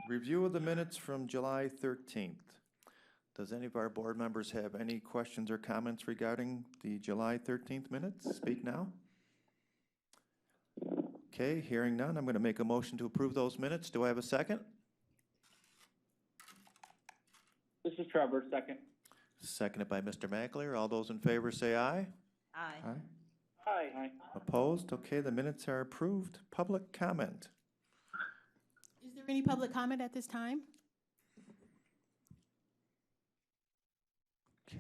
Review of the minutes from July 13th. Does any of our board members have any questions or comments regarding the July 13th minutes? Speak now. Okay, hearing none, I'm going to make a motion to approve those minutes. Do I have a second? This is Trevor, second. Seconded by Mr. McAleer. All those in favor say aye. Aye. Aye. Aye. Opposed? Okay, the minutes are approved. Public comment. Is there any public comment at this time?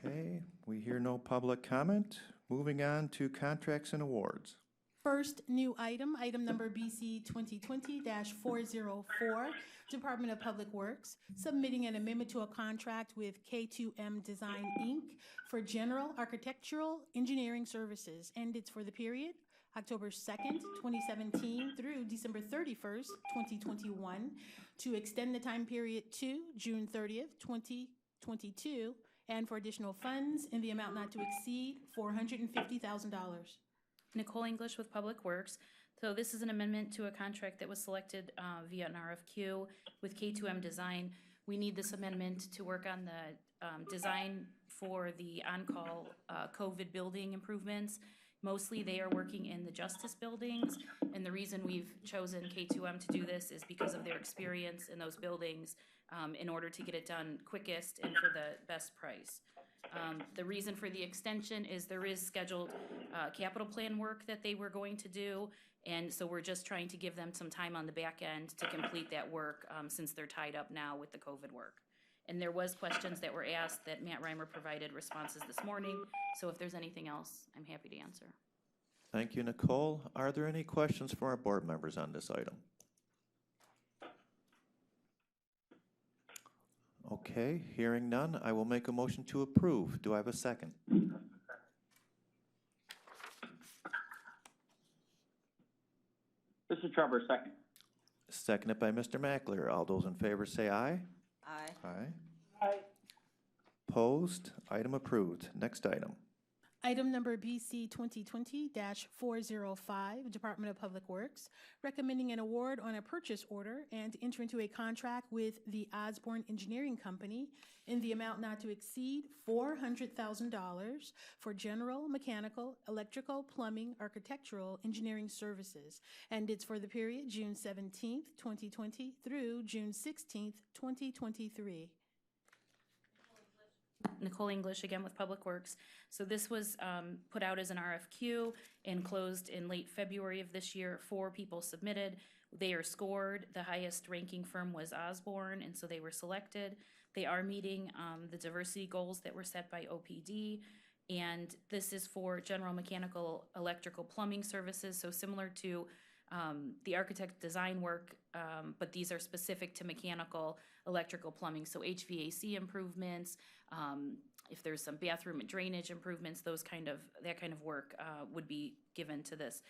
Okay, we hear no public comment. Moving on to contracts and awards. First new item, item number BC 2020-404, Department of Public Works, submitting an amendment to a contract with K2M Design, Inc. for general architectural engineering services, and it's for the period October 2nd, 2017 through December 31st, 2021, to extend the time period to June 30th, 2022, and for additional funds in the amount not to exceed $450,000. Nicole English with Public Works. So this is an amendment to a contract that was selected via an RFQ with K2M Design. We need this amendment to work on the design for the on-call COVID building improvements. Mostly they are working in the justice buildings, and the reason we've chosen K2M to do this is because of their experience in those buildings in order to get it done quickest and for the best price. The reason for the extension is there is scheduled capital plan work that they were going to do, and so we're just trying to give them some time on the back end to complete that work since they're tied up now with the COVID work. And there was questions that were asked that Matt Reimer provided responses this morning, so if there's anything else, I'm happy to answer. Thank you, Nicole. Are there any questions from our board members on this item? Okay, hearing none, I will make a motion to approve. Do I have a second? This is Trevor, second. Seconded by Mr. McAleer. All those in favor say aye. Aye. Aye. Aye. Opposed? Item approved. Next item. Item number BC 2020-405, Department of Public Works, recommending an award on a purchase order and to enter into a contract with the Osborne Engineering Company in the amount not to exceed $400,000 for general, mechanical, electrical, plumbing, architectural, engineering services. And it's for the period June 17th, 2020 through June 16th, 2023. Nicole English again with Public Works. So this was put out as an RFQ and closed in late February of this year. 4 people submitted. They are scored. The highest ranking firm was Osborne, and so they were selected. They are meeting the diversity goals that were set by OPD, and this is for general mechanical, electrical, plumbing services, so similar to the architect design work, but these are specific to mechanical, electrical, plumbing, so HVAC improvements, if there's some bathroom and drainage improvements, that kind of work would be given to this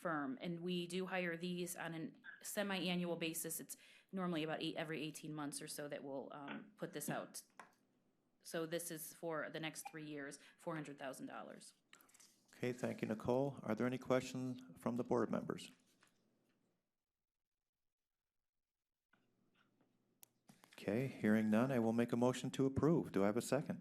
firm. And we do hire these on a semi-annual basis. It's normally about every 18 months or so that we'll put this out. So this is for the next 3 years, $400,000. Okay, thank you, Nicole. Are there any questions from the board members? Okay, hearing none, I will make a motion to approve. Do I have a second?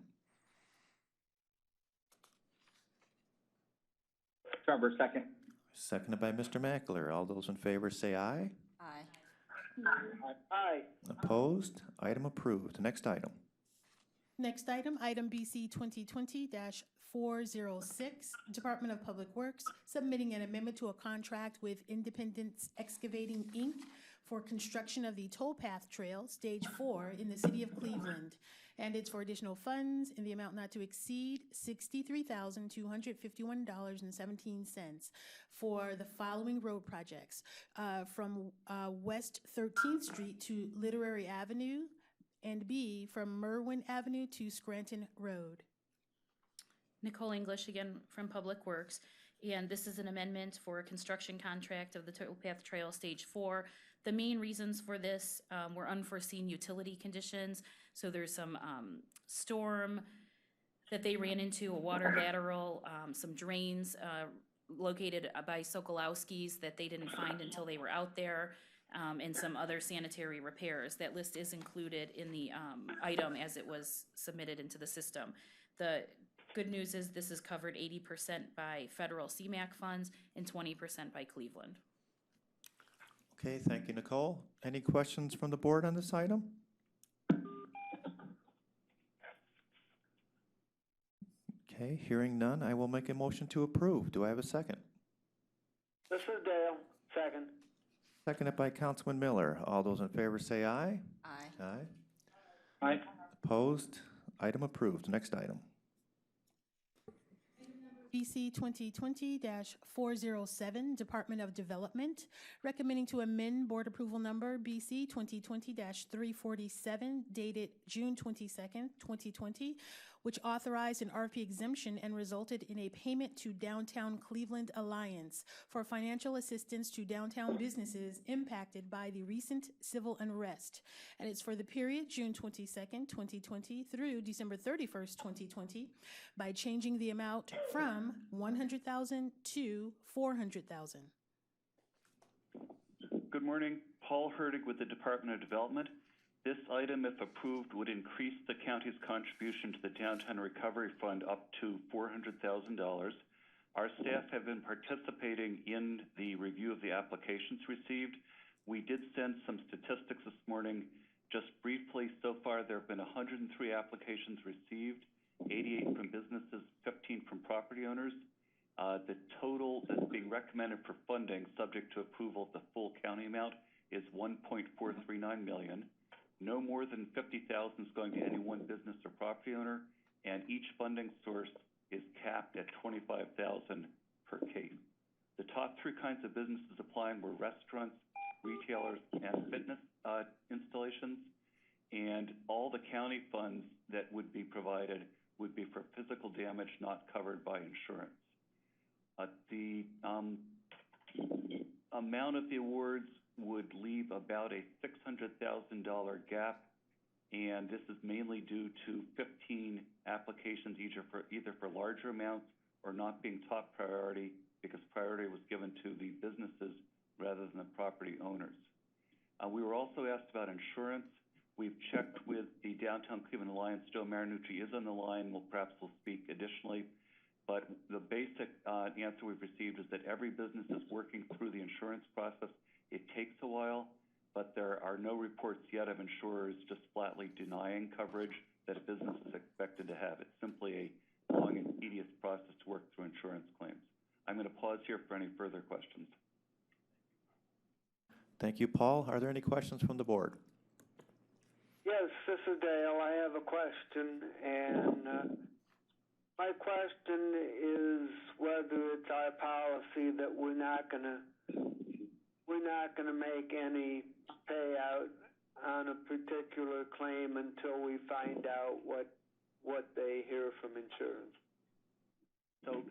Trevor, second. Seconded by Mr. McAleer. All those in favor say aye. Aye. Aye. Opposed? Item approved. Next item. Next item, item BC 2020-406, Department of Public Works, submitting an amendment to a contract with Independence Excavating, Inc. for construction of the towpath trail, Stage 4, in the city of Cleveland. And it's for additional funds in the amount not to exceed $63,251.17 for the following road projects. From West 13th Street to Literary Avenue, and B, from Merwin Avenue to Scranton Road. Nicole English again from Public Works, and this is an amendment for a construction contract of the towpath trail Stage 4. The main reasons for this were unforeseen utility conditions. So there's some storm that they ran into, a water lateral, some drains located by Sokolowski's that they didn't find until they were out there. and some other sanitary repairs. That list is included in the item as it was submitted into the system. The good news is this is covered 80% by federal CMAQ funds and 20% by Cleveland. Okay, thank you, Nicole. Any questions from the board on this item? Okay, hearing none, I will make a motion to approve. Do I have a second? This is Dale, second. Seconded by Councilman Miller. All those in favor say aye. Aye. Aye. Aye. Opposed? Item approved. Next item. BC 2020-407, Department of Development, recommending to amend Board Approval Number BC 2020-347, dated June 22nd, 2020, which authorized an RFP exemption and resulted in a payment to Downtown Cleveland Alliance for financial assistance to downtown businesses impacted by the recent civil unrest. And it's for the period June 22nd, 2020 through December 31st, 2020, by changing the amount from $100,000 to $400,000. Good morning. Paul Herdig with the Department of Development. This item, if approved, would increase the county's contribution to the Downtown Recovery Fund up to $400,000. Our staff have been participating in the review of the applications received. We did send some statistics this morning. Just briefly, so far there have been 103 applications received, 88 from businesses, 15 from property owners. The total that's being recommended for funding, subject to approval of the full county amount, is $1.439 million. No more than $50,000 is going to any one business or property owner, and each funding source is capped at $25,000 per case. The top three kinds of businesses applying were restaurants, retailers, and fitness installations, and all the county funds that would be provided would be for physical damage not covered by insurance. The amount of the awards would leave about a $600,000 gap, and this is mainly due to 15 applications either for larger amounts or not being top priority because priority was given to the businesses rather than the property owners. We were also asked about insurance. We've checked with the Downtown Cleveland Alliance. Joe Marinucci is on the line. Perhaps will speak additionally. But the basic answer we've received is that every business is working through the insurance process. It takes a while, but there are no reports yet of insurers just flatly denying coverage that a business is expected to have. It's simply a long and tedious process to work through insurance claims. I'm going to pause here for any further questions. Thank you, Paul. Are there any questions from the board? Yes, this is Dale. I have a question, and my question is whether it's our policy that we're not going to make any payout on a particular claim until we find out what they hear from insurance. So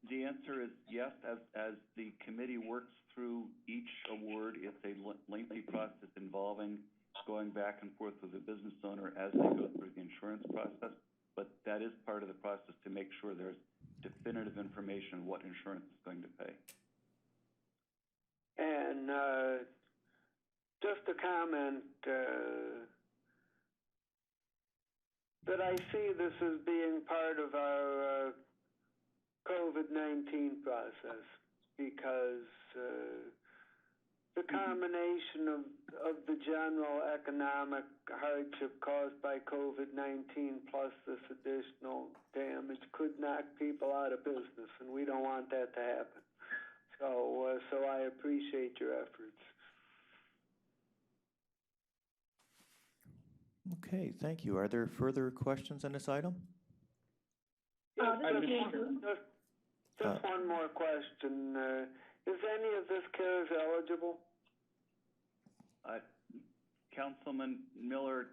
the answer is yes. As the committee works through each award, it's a lengthy process involving going back and forth with the business owner as they go through the insurance process. But that is part of the process to make sure there's definitive information what insurance is going to pay. And just a comment that I see this as being part of our COVID-19 process because the combination of the general economic hardship caused by COVID-19 plus this additional damage could knock people out of business, and we don't want that to happen. So I appreciate your efforts. Okay, thank you. Are there further questions on this item? Just one more question. Is any of this CARES eligible? Councilman Miller,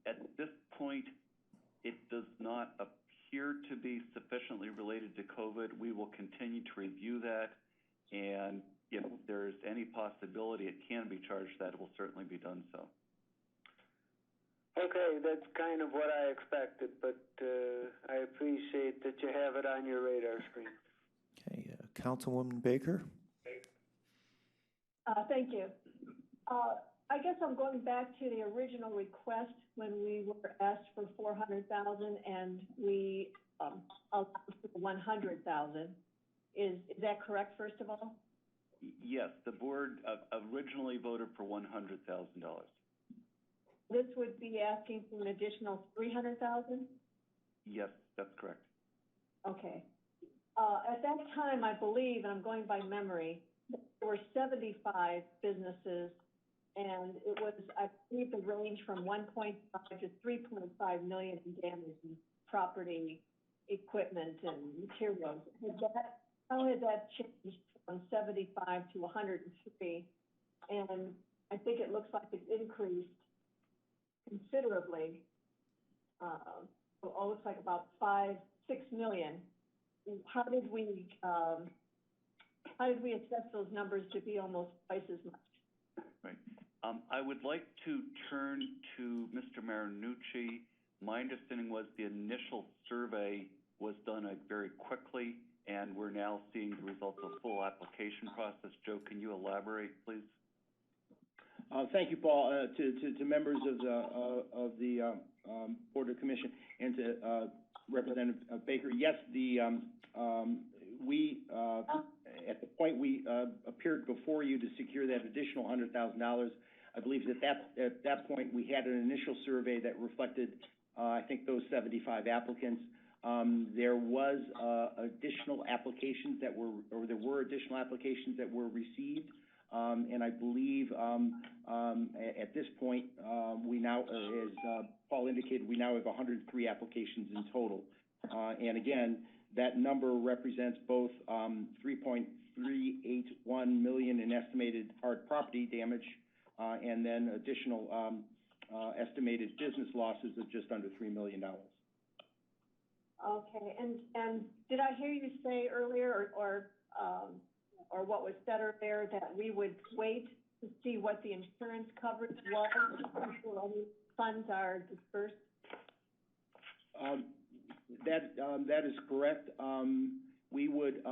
at this point, it does not appear to be sufficiently related to COVID. We will continue to review that, and if there's any possibility it can be charged, that will certainly be done so. Okay, that's kind of what I expected, but I appreciate that you have it on your radar screen. Okay, Councilwoman Baker? Thank you. I guess I'm going back to the original request when we were asked for 400,000 and we, allowed for 100,000. Is that correct, first of all? Yes, the board originally voted for $100,000. This would be asking for an additional 300,000? Yes, that's correct. Okay. At that time, I believe, and I'm going by memory, there were 75 businesses, and it was, I believe, the range from 1.5 to 3.5 million in damage in property, equipment, and materials. How has that changed from 75 to 103? And I think it looks like it's increased considerably. It looks like about 5-6 million. How did we assess those numbers to be almost twice as much? Right. I would like to turn to Mr. Marinucci. My understanding was the initial survey was done very quickly, and we're now seeing the results of the full application process. Joe, can you elaborate, please? Thank you, Paul. To members of the Board of Commission and to Representative Baker, yes, at the point we appeared before you to secure that additional $100,000, I believe at that point we had an initial survey that reflected, I think, those 75 applicants. There was additional applications that were additional applications that were received. And I believe at this point, we now, as Paul indicated, we now have 103 applications in total. And again, that number represents both 3.381 million in estimated hard property damage, and then additional estimated business losses of just under $3 million. Okay, and did I hear you say earlier, or what was said earlier, that we would wait to see what the insurance coverage was before any funds are dispersed? That is correct. We would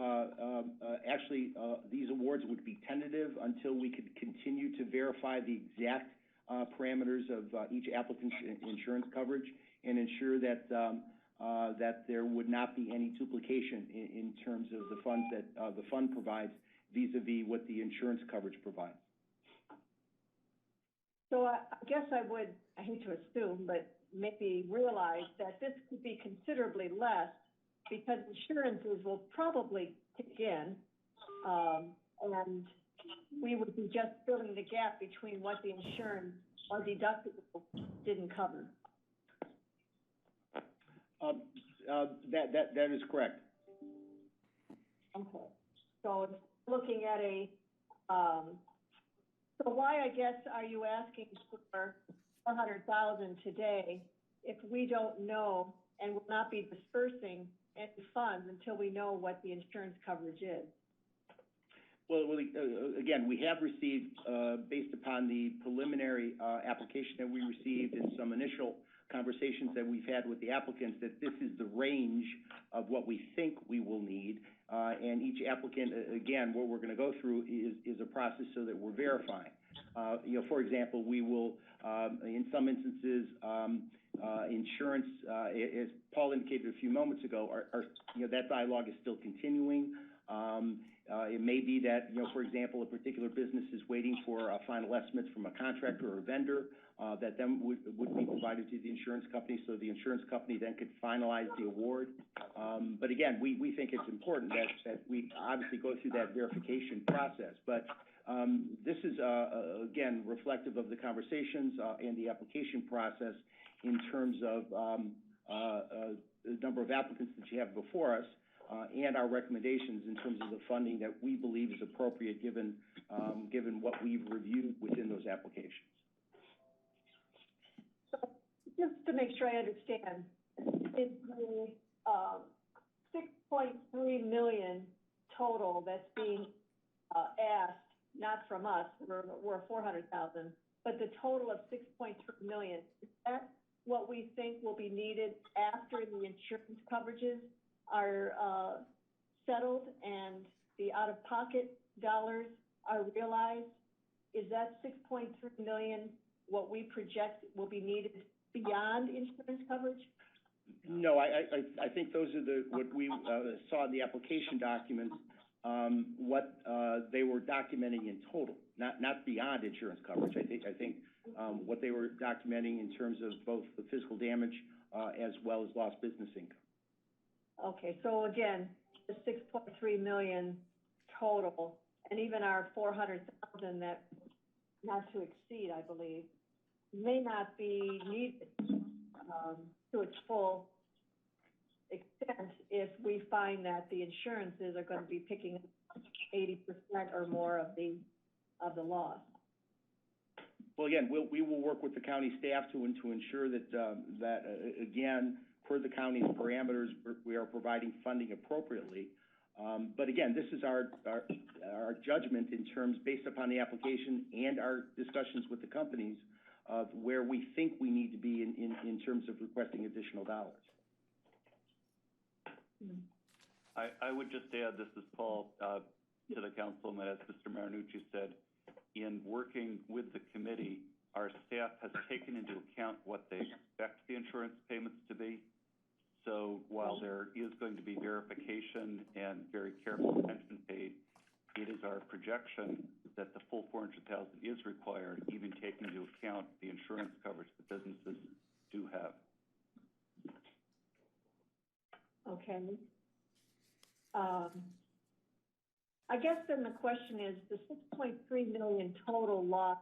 actually, these awards would be tentative until we could continue to verify the exact parameters of each applicant's insurance coverage and ensure that that there would not be any duplication in terms of the funds that the fund provides vis-a-vis what the insurance coverage provides. So I guess I hate to assume, but maybe realize that this could be considerably less because insurances will probably kick in, and we would be just filling the gap between what the insurance or deductible didn't cover. That is correct. Okay. So looking at so why, I guess, are you asking for 400,000 today if we don't know and will not be dispersing any funds until we know what the insurance coverage is? Well, again, we have received, based upon the preliminary application that we received and some initial conversations that we've had with the applicants, that this is the range of what we think we will need. And each applicant, again, what we're going to go through is a process so that we're verifying. For example, we will, in some instances, insurance, as Paul indicated a few moments ago, that dialogue is still continuing. It may be that, for example, a particular business is waiting for a final estimate from a contractor or a vendor that then would be provided to the insurance company, so the insurance company then could finalize the award. But again, we think it's important that we obviously go through that verification process. But this is, again, reflective of the conversations and the application process in terms of the number of applicants that you have before us, and our recommendations in terms of the funding that we believe is appropriate given what we've reviewed within those applications. So just to make sure I understand, is the 6.3 million total that's being asked, not from us, we're 400,000, but the total of 6.3 million, is that what we think will be needed after the insurance coverages are settled and the out-of-pocket dollars are realized? is that 6.3 million what we project will be needed beyond insurance coverage? No, I think those are what we saw in the application documents, what they were documenting in total, not beyond insurance coverage. I think what they were documenting in terms of both the physical damage as well as lost business income. Okay, so again, the 6.3 million total, and even our 400,000 that, not to exceed, I believe, may not be needed to its full extent if we find that the insurances are going to be picking up 80% or more of the loss. Well, again, we will work with the county staff to ensure that again, per the county's parameters, we are providing funding appropriately. But again, this is our judgment in terms, based upon the application and our discussions with the companies, of where we think we need to be in terms of requesting additional dollars. I would just add, this is Paul, to the councilman, as Mr. Marinucci said, in working with the committee, our staff has taken into account what they expect the insurance payments to be. So while there is going to be verification and very careful attention paid, it is our projection that the full $400,000 is required, even taking into account the insurance coverage that businesses do have. Okay. I guess then the question is, the 6.3 million total loss,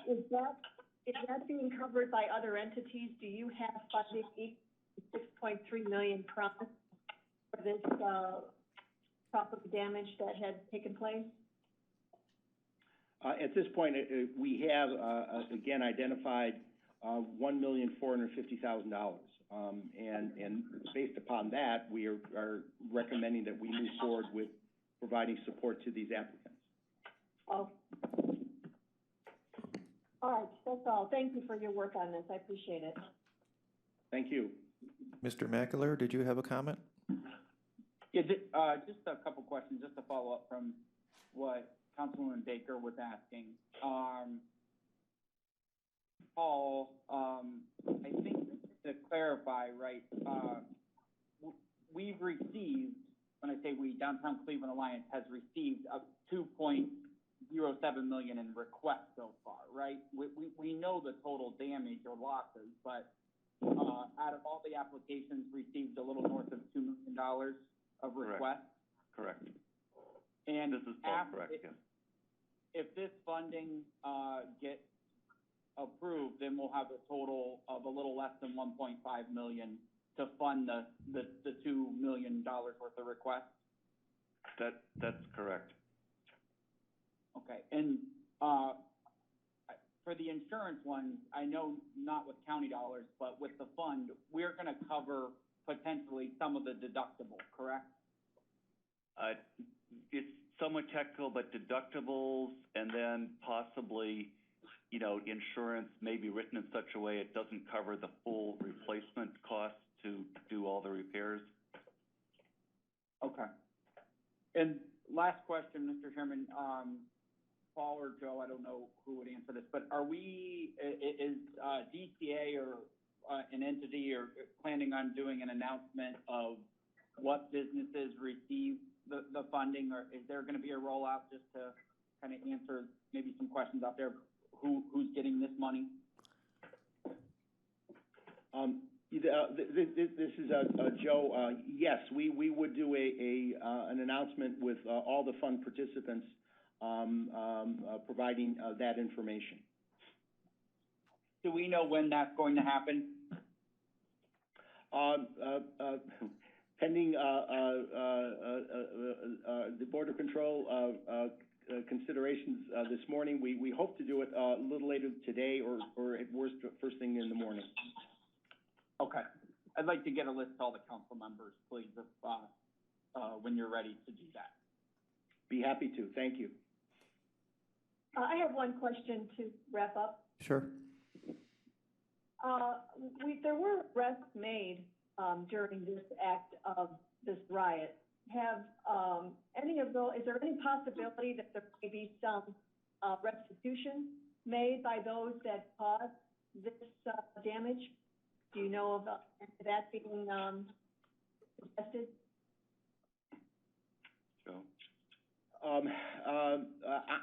is that being covered by other entities? Do you have funding equal to 6.3 million promised for this property damage that had taken place? At this point, we have, again, identified $1,450,000. And based upon that, we are recommending that we move forward with providing support to these applicants. Oh. All right, that's all. Thank you for your work on this. I appreciate it. Thank you. Mr. Mackler, did you have a comment? Yeah, just a couple questions, just to follow up from what Councilwoman Baker was asking. Paul, I think to clarify, right, we've received, when I say we, Downtown Cleveland Alliance has received up 2.07 million in requests so far, right? We know the total damage or losses, but out of all the applications, received a little north of $2 million of requests. Correct. And this is Paul, correct, yes. If this funding gets approved, then we'll have a total of a little less than 1.5 million to fund the $2 million worth of requests. That's correct. Okay, and for the insurance ones, I know not with county dollars, but with the fund, we're going to cover potentially some of the deductible, correct? It's somewhat technical, but deductibles, and then possibly, you know, insurance may be written in such a way it doesn't cover the full replacement cost to do all the repairs. Okay. And last question, Mr. Chairman, Paul or Joe, I don't know who would answer this, but is DCA or an entity or planning on doing an announcement of what businesses receive the funding, or is there going to be a rollout just to kind of answer maybe some questions out there? Who's getting this money? This is Joe. Yes, we would do an announcement with all the fund participants providing that information. Do we know when that's going to happen? Pending the Border Control considerations this morning, we hope to do it a little later today or at worst first thing in the morning. Okay. I'd like to get a list of all the council members, please, if, when you're ready to do that. Be happy to. Thank you. I have one question to wrap up. Sure. There were arrests made during this act of this riot. have, any of those, is there any possibility that there may be some, restitution made by those that caused this, damage? Do you know of that being, suggested? Joe?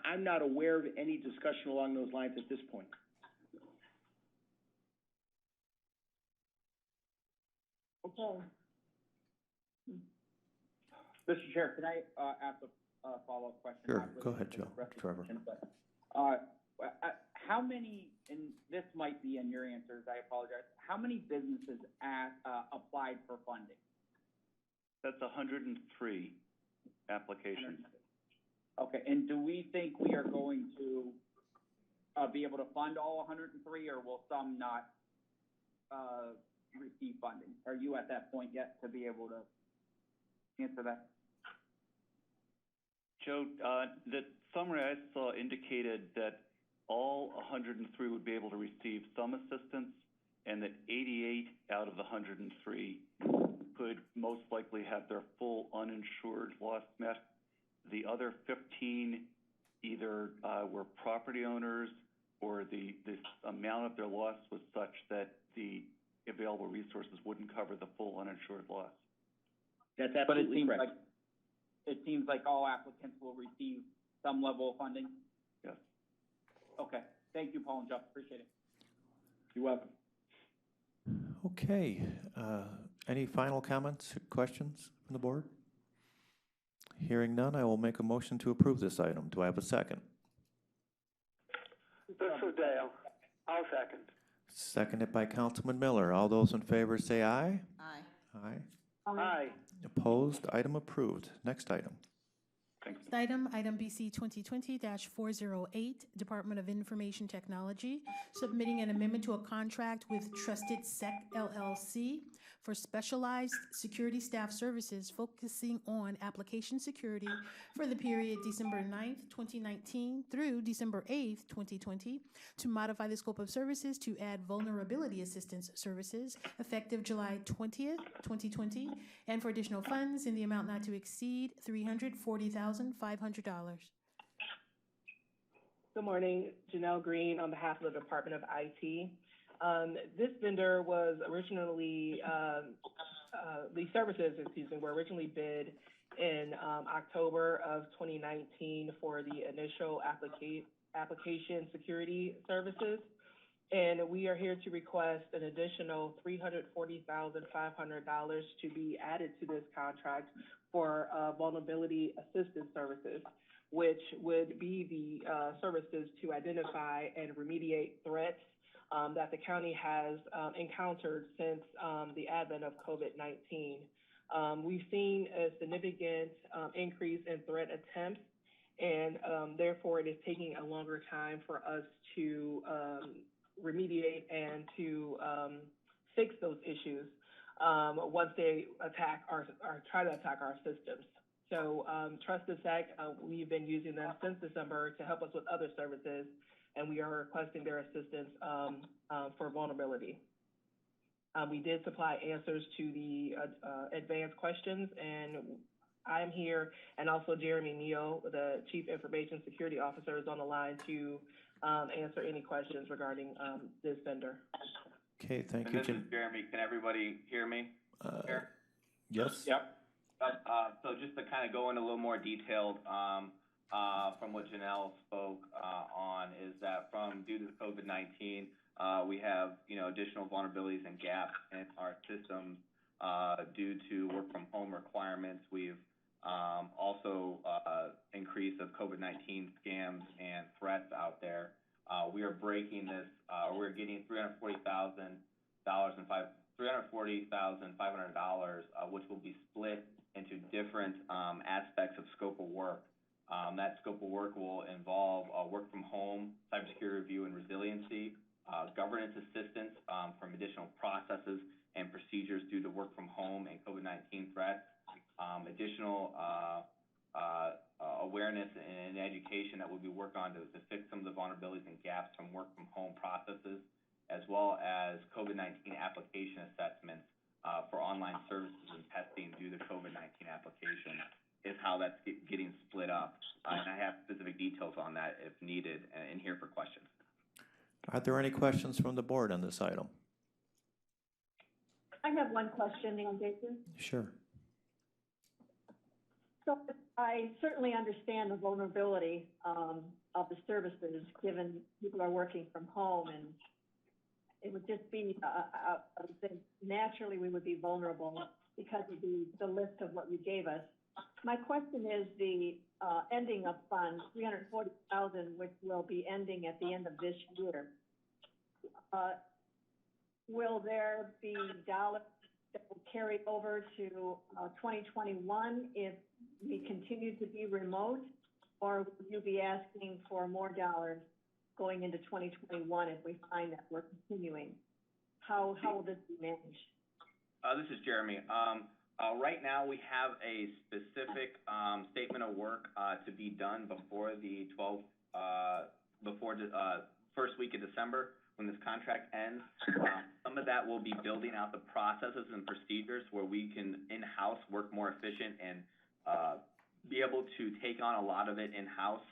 I'm not aware of any discussion along those lines at this point. Okay. Mr. Chair, can I, ask a follow-up question? Sure, Not go related ahead, to Joe. the rest of the Trevor. question, but, how many, and this might be in your answers, I apologize, how many businesses applied for funding? That's 103 applications. Okay, and do we think we are going to, be able to fund all 103, or will some not, receive funding? Are you at that point yet to be able to answer that? Joe, the summary I saw indicated that all 103 would be able to receive some assistance, and that 88 out of the 103 could most likely have their full uninsured loss met. The other 15 either were property owners, or the amount of their loss was such that the available resources wouldn't cover the full uninsured loss. That's But it absolutely seems correct. like, it seems like all applicants will receive some level of funding? Yes. Okay, thank you, Paul and Jeff, appreciate it. You're welcome. Okay, any final comments, or questions from the board? Hearing none, I will make a motion to approve this item. Do I have a second? This is Dale. I'll second. Seconded by Councilman Miller. All those in favor say aye. Aye. Aye. Aye. Opposed? Item approved. Next item. Thanks. Item BC 2020-408, Department of Information Technology, submitting an amendment to a contract with Trusted Sec LLC for specialized security staff services focusing on application security for the period December 9th, 2019 through December 8th, 2020, to modify the scope of services to add vulnerability assistance services effective July 20th, 2020, and for additional funds in the amount not to exceed $340,500. Good morning, Janelle Green on behalf of the Department of IT. This vendor was originally, the services, were originally bid in October of 2019 for the initial application security services. And we are here to request an additional $340,500 to be added to this contract for vulnerability assistance services, which would be the services to identify and remediate threats that the county has encountered since the advent of COVID-19. We've seen a significant increase in threat attempts, and therefore it is taking a longer time for us to remediate and to fix those issues once they attack or try to attack our systems. So Trusted Sec, we've been using them since December to help us with other services, and we are requesting their assistance for vulnerability. We did supply answers to the advanced questions, and I'm here, and also Jeremy Neal, the Chief Information Security Officer, is on the line to answer any questions regarding this vendor. Okay, thank And you, this Jim. is Jeremy. Can everybody hear me? Here? Yes? Yep. So just to kind of go into a little more detailed from what Janelle spoke on, is that due to COVID-19, we have, additional vulnerabilities and gaps in our systems due to work from home requirements. We've also increase of COVID-19 scams and threats out there. We are breaking this, we're getting $340,500, which will be split into different aspects of scope of work. That scope of work will involve work from home, cybersecurity review and resiliency, governance assistance from additional processes and procedures due to work from home and COVID-19 threats, additional awareness and education that we'll be working on to fix some of the vulnerabilities and gaps from work from home processes, as well as COVID-19 application assessments for online services and testing due to COVID-19 application is how that's getting split up. And I have specific details on that if needed and here for questions. Are there any questions from the board on this item? I have one question, Jason. Sure. So I certainly understand the vulnerability of the services, given people are working from home, and it would just be, I would think naturally we would be vulnerable because of the list of what you gave us. My question is the ending of funds, $340,000, which will be ending at the end of this year. Will there be dollars that will carry over to 2021 if we continue to be remote, or will you be asking for more dollars going into 2021 if we find that we're continuing? How will this be managed? This is Jeremy. Right now, we have a specific statement of work to be done before the first week of December when this contract ends. Some of that will be building out the processes and procedures where we can in-house work more efficient and be able to take on a lot of it in-house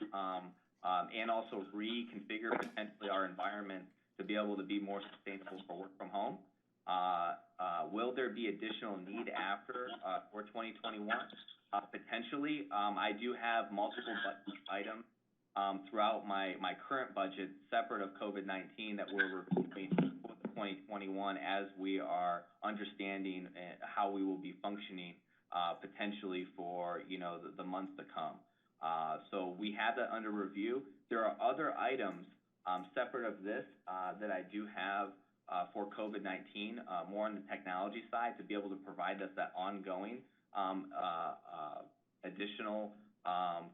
and also reconfigure potentially our environment to be able to be more sustainable for work from home. Will there be additional need after for 2021? Potentially. I do have multiple budget items throughout my current budget, separate of COVID-19, that we're reviewing for 2021 as we are understanding how we will be functioning potentially for the months to come. So we have that under review. There are other items separate of this that I do have for COVID-19, more on the technology side, to be able to provide us that ongoing additional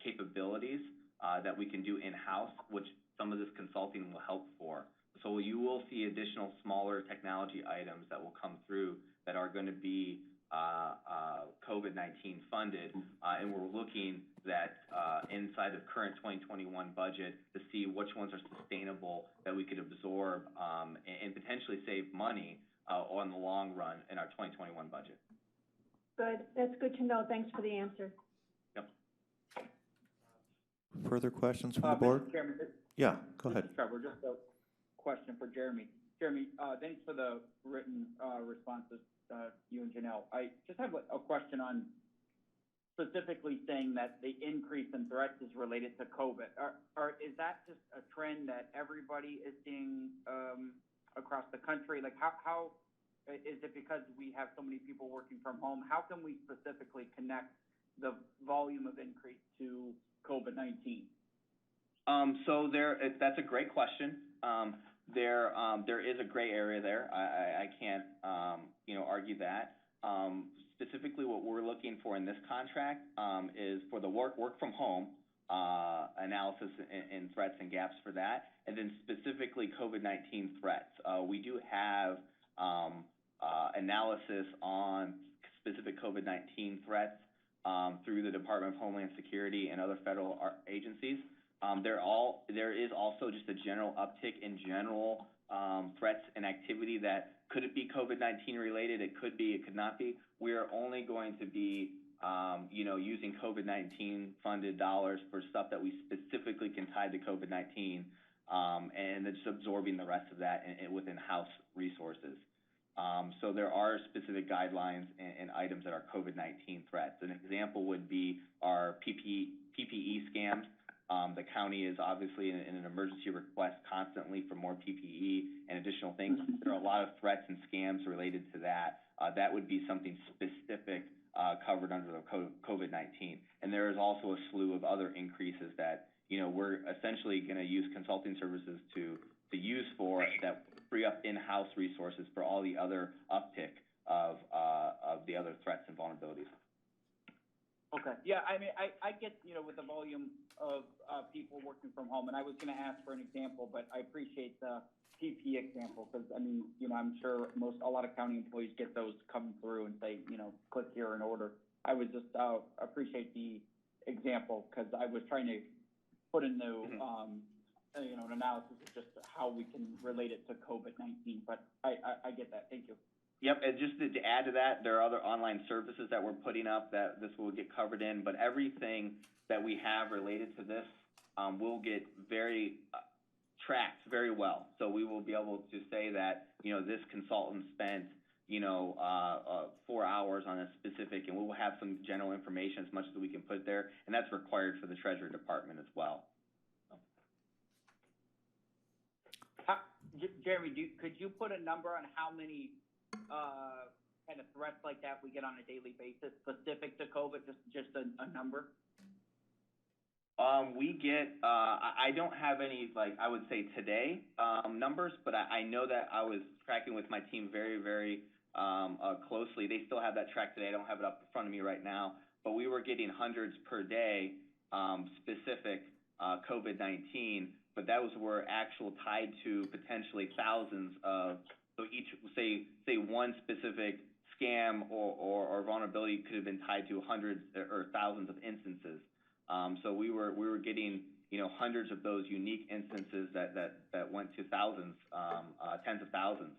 capabilities that we can do in-house, which some of this consulting will help for. So you will see additional smaller technology items that will come through that are going to be COVID-19 funded, and we're looking that inside the current 2021 budget to see which ones are sustainable that we could absorb and potentially save money on the long run in our 2021 budget. Good. That's good to know. Thanks for the answer. Yep. Further questions from the board? Mr. Chairman, Yeah, go ahead. Trevor, just a question for Jeremy. Jeremy, thanks for the written responses, you and Janelle. I just have a question on specifically saying that the increase in threats is related to COVID. Is that just a trend that everybody is seeing across the country? Like, how is it because we have so many people working from home? How can we specifically connect the volume of increase to COVID-19? So that's a great question. There is a gray area there. I can't, argue that. Specifically, what we're looking for in this contract is for the work from home analysis and threats and gaps for that, and then specifically COVID-19 threats. We do have analysis on specific COVID-19 threats through the Department of Homeland Security and other federal agencies. There is also just a general uptick in general threats and activity that could it be COVID-19 related? It could be, it could not be. We are only going to be, using COVID-19 funded dollars for stuff that we specifically can tie to COVID-19, and then just absorbing the rest of that within house resources. So there are specific guidelines and items that are COVID-19 threats. An example would be our PPE scams. The county is obviously in an emergency request constantly for more PPE and additional things. There are a lot of threats and scams related to that. That would be something specific covered under the COVID-19. And there is also a slew of other increases that, we're essentially going to use consulting services to use for that free up in-house resources for all the other uptick of the other threats and vulnerabilities. Okay. Yeah, I mean, I get, with the volume of people working from home, and I was going to ask for an example, but I appreciate the PP example because, I'm sure a lot of county employees get those come through and say, click here in order. I would just appreciate the example because I was trying to put in the, an analysis of just how we can relate it to COVID-19, but I get that. Thank you. Yep, and just to add to that, there are other online services that we're putting up that this will get covered in, but everything that we have related to this will get very tracked very well. So we will be able to say that, this consultant spent, 4 hours on a specific, and we will have some general information as much as we can put there, and that's required for the Treasury Department as well. Jeremy, could you put a number on how many kind of threats like that we get on a daily basis specific to COVID? Just a number. We get, I don't have any, I would say today, numbers, but I know that I was tracking with my team very, very closely. They still have that track today. I don't have it up in front of me right now, but we were getting hundreds per day, specific COVID-19, but that were actual tied to potentially thousands of, so each, say one specific scam or vulnerability could have been tied to hundreds or thousands of instances. So we were getting, hundreds of those unique instances that went to thousands, tens of thousands.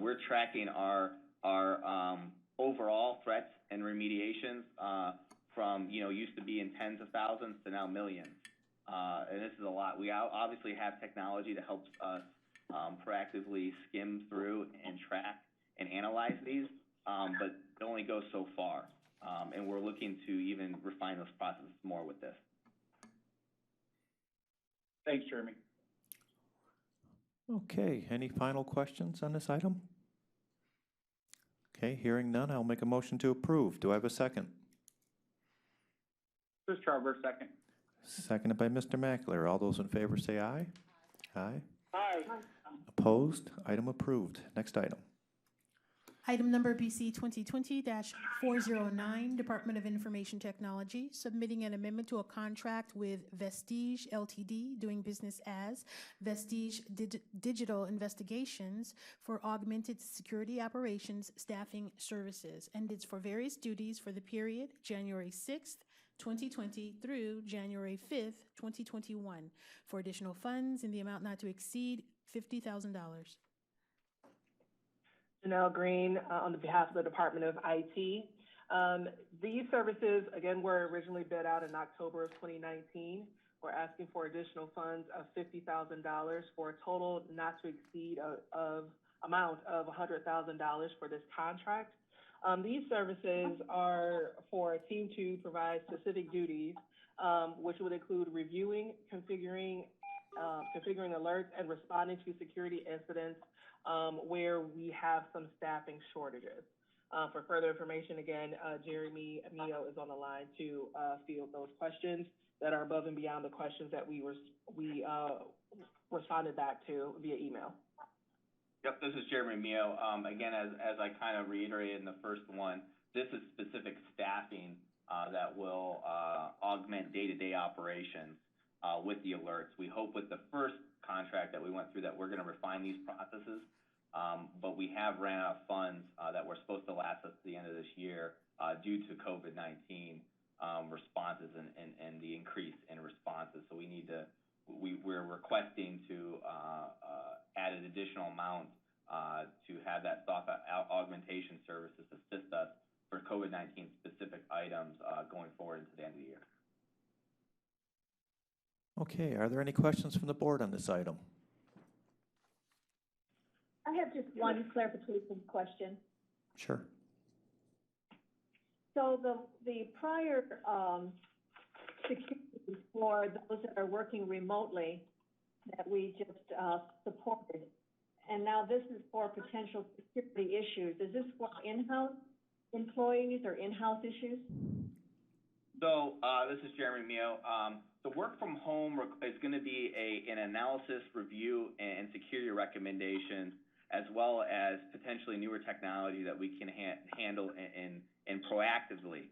We're tracking our overall threats and remediations from, used to be in tens of thousands to now millions. And this is a lot. We obviously have technology that helps us proactively skim through and track and analyze these, but it only goes so far. And we're looking to even refine those processes more with this. Thanks, Jeremy. Okay, any final questions on this item? Okay, hearing none, I'll make a motion to approve. Do I have a second? This is Charver, second. Seconded by Mr. Mackler. All those in favor say aye. Aye. Aye. Opposed? Item approved. Next item. Item number BC 2020-409, Department of Information Technology, submitting an amendment to a contract with Vestige LTD, doing business as Vestige Digital Investigations for augmented security operations staffing services, and it's for various duties for the period January 6th, 2020 through January 5th, 2021, for additional funds in the amount not to exceed $50,000. Janelle Green, on the behalf of the Department of IT. These services, again, were originally bid out in October of 2019. We're asking for additional funds of $50,000 for a total not to exceed amount of $100,000 for this contract. These services are for a team to provide specific duties, which would include reviewing, configuring alerts, and responding to security incidents where we have some staffing shortages. For further information, again, Jeremy Mio is on the line to field those questions that are above and beyond the questions that we responded back to via email. Yep, this is Jeremy Mio. Again, as I kind of reiterated in the first one, this is specific staffing that will augment day-to-day operations with the alerts. We hope with the first contract that we went through that we're going to refine these processes, but we have ran out of funds that were supposed to last us to the end of this year due to COVID-19 responses and the increase in responses. So we're requesting to add an additional amount to have that staff augmentation services assist us for COVID-19 specific items going forward into the end of the year. Okay, are there any questions from the board on this item? I have just one clarification question. Sure. So the prior security for those that are working remotely that we just supported, and now this is for potential security issues. Is this for in-house employees or in-house issues? So this is Jeremy Mio. The work from home is going to be an analysis, review, and security recommendations, as well as potentially newer technology that we can handle and proactively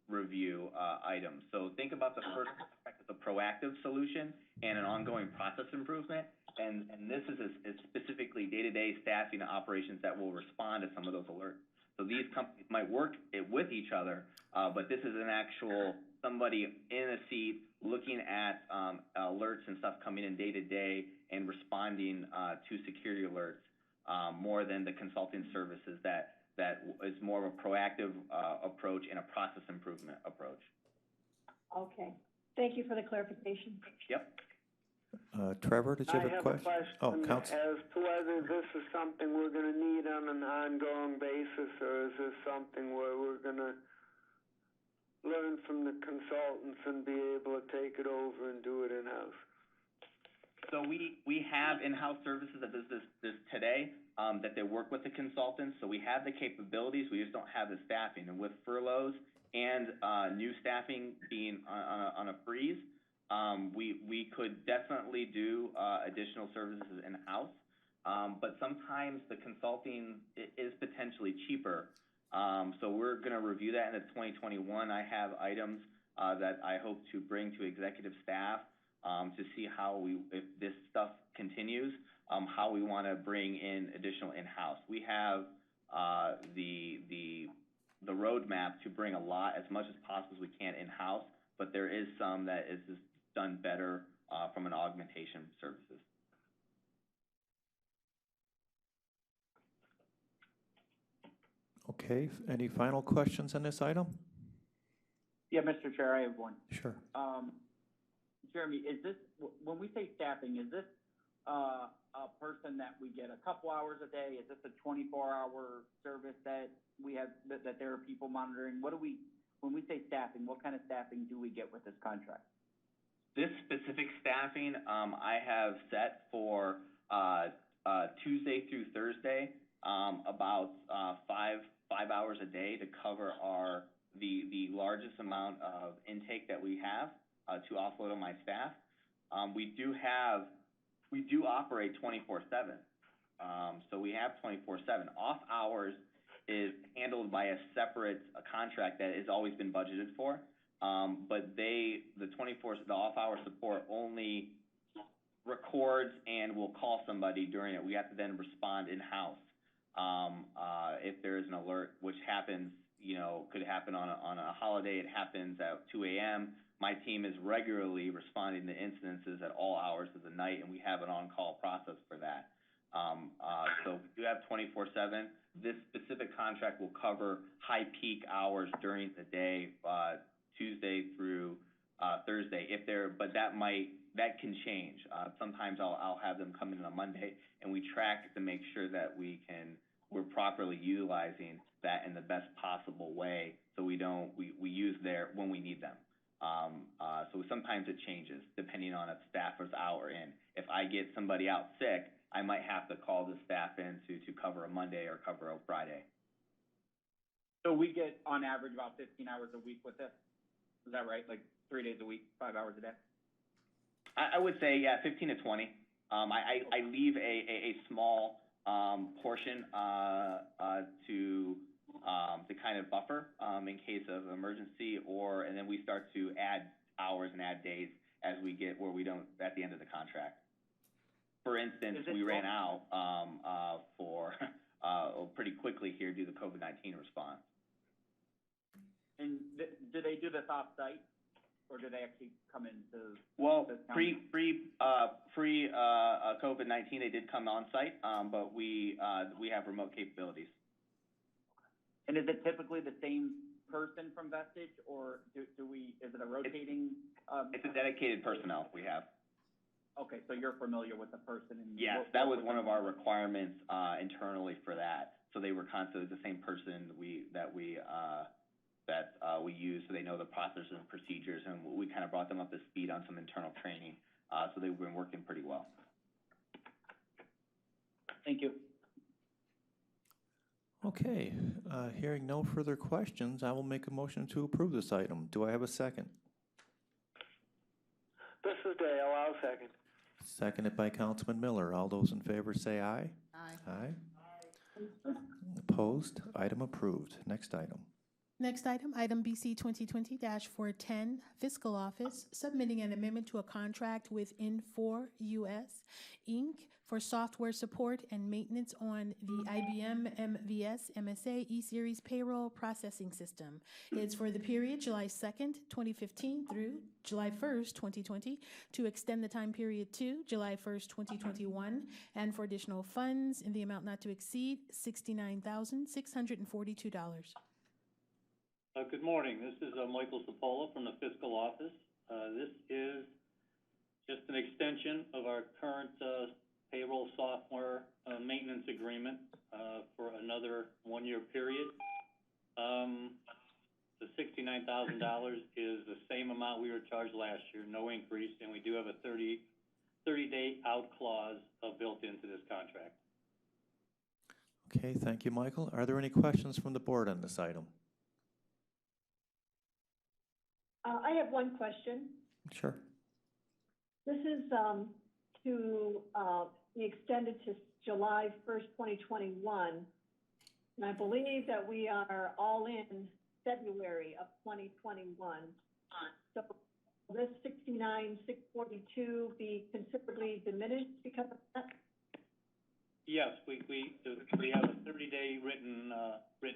review items. So think about the first aspect as a proactive solution and an ongoing process improvement. And this is specifically day-to-day staffing operations that will respond to some of those alerts. So these companies might work with each other, but this is an actual somebody in a seat looking at alerts and stuff coming in day to day and responding to security alerts more than the consulting services that is more of a proactive approach and a process improvement approach. Okay. Thank you for the clarification. Yep. Trevor, did you have a I have question? a question Oh, Counsel. as to whether this is something we're gonna need on an ongoing basis, or is this something where we're gonna learn from the consultants and be able to take it over and do it in-house? So we have in-house services that does this today, that they work with the consultants. So we have the capabilities, we just don't have the staffing. And with furloughs and new staffing being on a freeze, we could definitely do additional services in-house. But sometimes the consulting is potentially cheaper. So we're going to review that in the 2021. I have items that I hope to bring to executive staff to see how if this stuff continues, how we want to bring in additional in-house. We have the roadmap to bring as much as possible as we can in-house, but there is some that is just done better from an augmentation services. Okay, any final questions on this item? Yeah, Mr. Chair, I have one. Sure. Jeremy, is this, when we say staffing, is this a person that we get a couple hours a day? Is this a 24-hour service that we have, that there are people monitoring? When we say staffing, what kind of staffing do we get with this contract? This specific staffing, I have set for Tuesday through Thursday, about 5 hours a day to cover the largest amount of intake that we have to offload on my staff. We do operate 24/7. So we have 24/7. Off hours is handled by a separate contract that has always been budgeted for. But the off hour support only records and will call somebody during it. We have to then respond in-house. If there is an alert, which happens, could happen on a holiday, it happens at 2 a.m. My team is regularly responding to incidences at all hours of the night, and we have an on-call process for that. So we do have 24/7. This specific contract will cover high peak hours during the day, Tuesday through Thursday. But that can change. Sometimes I'll have them come in on a Monday, and we track to make sure that we're properly utilizing that in the best possible way, so we use when we need them. So sometimes it changes depending on if staffers out or in. If I get somebody out sick, I might have to call the staff in to cover a Monday or cover a Friday. So we get on average about 15 hours a week with this. Is that right? Like 3 days a week, 5 hours a day? I would say, yeah, 15 to 20. I leave a small portion to kind of buffer in case of emergency, and then we start to add hours and add days as we get where we don't at the end of the contract. For instance, we ran out for pretty quickly here due to the COVID-19 response. And do they do this off-site, or do they actually come into? Well, pre COVID-19, they did come on site, but we have remote capabilities. And is it typically the same person from Vestige, or is it a rotating? It's a dedicated personnel we have. Okay, so you're familiar with the person. And yes, that was one of our requirements internally for that. So they were constantly the same person that we use, so they know the processes and procedures, and we kind of brought them up to speed on some internal training. So they've been working pretty well. Thank you. Okay, hearing no further questions, I will make a motion to approve this item. Do I have a second? This is Dale, I'll second. Seconded by Councilman Miller. All those in favor say aye. Aye. Aye. Opposed? Item approved. Next item. Next item, item BC 2020-410, Fiscal Office, submitting an amendment to a contract with N4 US, Inc. for software support and maintenance on the IBM MVS MSA E-Series payroll processing system. It's for the period July 2nd, 2015 through July 1st, 2020, to extend the time period to July 1st, 2021, and for additional funds in the amount not to exceed $69,642. Good morning. This is Michael Sapola from the Fiscal office. This is just an extension of our current payroll software maintenance agreement for another one-year period. The $69,000 is the same amount we were charged last year, no increase, and we do have a 30-day out clause built into this contract. Okay, thank you, Michael. Are there any questions from the board on this item? I have one question. Sure. This is to be extended to July 1st, 2021. And I believe that we are all in February of 2021. So will this $69,642 be considerably diminished because of that? Yes, we have a 30-day written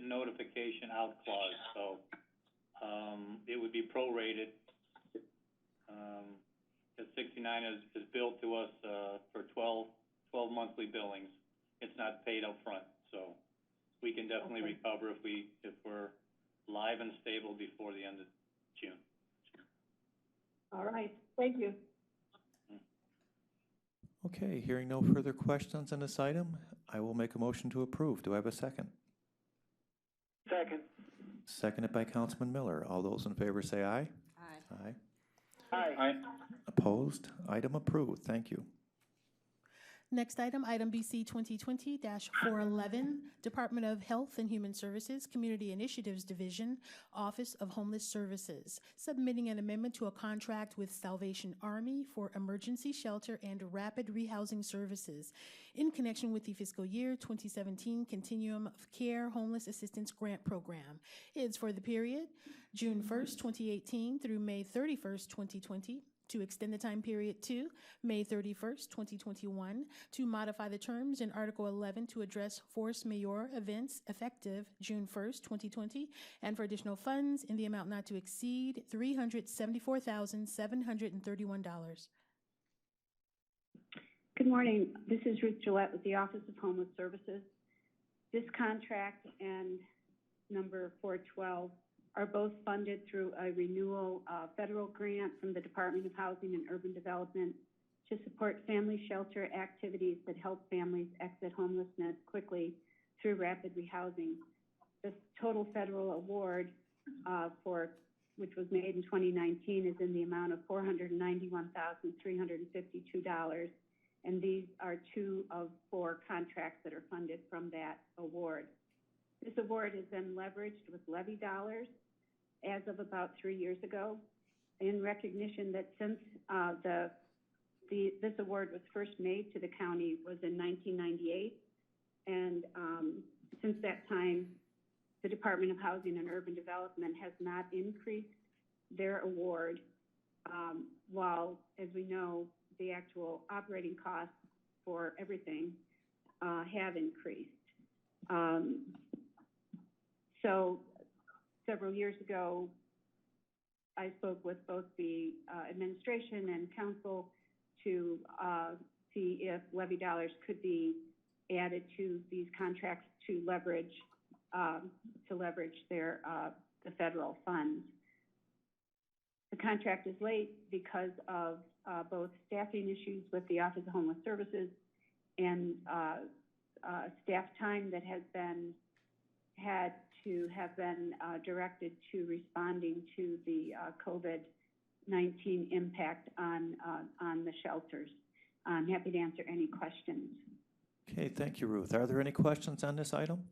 notification out clause, so it would be prorated. The 69 is billed to us for 12 monthly billings. It's not paid up front, so we can definitely recover if we're live and stable before the end of June. All right, thank you. Okay, hearing no further questions on this item, I will make a motion to approve. Do I have a second? Second. Seconded by Councilman Miller. All those in favor say aye. Aye. Aye. Aye. Opposed? Item approved. Thank you. Next item, item BC 2020-411, Department of Health and Human Services, Community Initiatives Division, Office of Homeless Services, submitting an amendment to a contract with Salvation Army for emergency shelter and rapid rehousing services in connection with the fiscal year 2017 Continuum of Care Homeless Assistance Grant Program. It's for the period June 1st, 2018 through May 31st, 2020. To extend the time period to May 31st, 2021, to modify the terms in Article 11 to address force majeure events effective June 1st, 2020, and for additional funds in the amount not to exceed $374,731. Good morning. This is Ruth Gillette with the Office of Homeless Services. This contract and number 412 are both funded through a renewal federal grant from the Department of Housing and Urban Development to support family shelter activities that help families exit homelessness quickly through rapid rehousing. The total federal award which was made in 2019 is in the amount of $491,352, and these are 2 of 4 contracts that are funded from that award. This award is then leveraged with levy dollars as of about 3 years ago, in recognition that since this award was first made to the county was in 1998, and since that time, the Department of Housing and Urban Development has not increased their award, while, as we know, the actual operating costs for everything have increased. So several years ago, I spoke with both the administration and council to see if levy dollars could be added to these contracts to leverage their the federal funds. The contract is late because of both staffing issues with the Office of Homeless Services and staff time that had to have been directed to responding to the COVID-19 impact on the shelters. I'm happy to answer any questions. Okay, thank you, Ruth. Are there any questions on this item?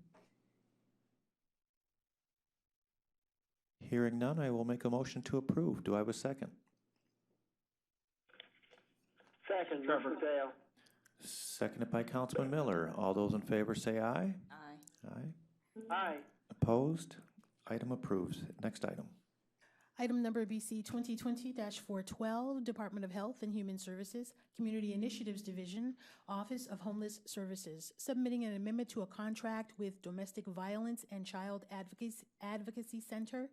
Hearing none, I will make a motion to approve. Do I have a second? Second, Mr. Dale. Seconded by Councilman Miller. All those in favor say aye. Aye. Aye. Aye. Opposed? Item approves. Next item. Item number BC 2020-412, Department of Health and Human Services, Community Initiatives Division, Office of Homeless Services, submitting an amendment to a contract with Domestic Violence and Child Advocacy Center,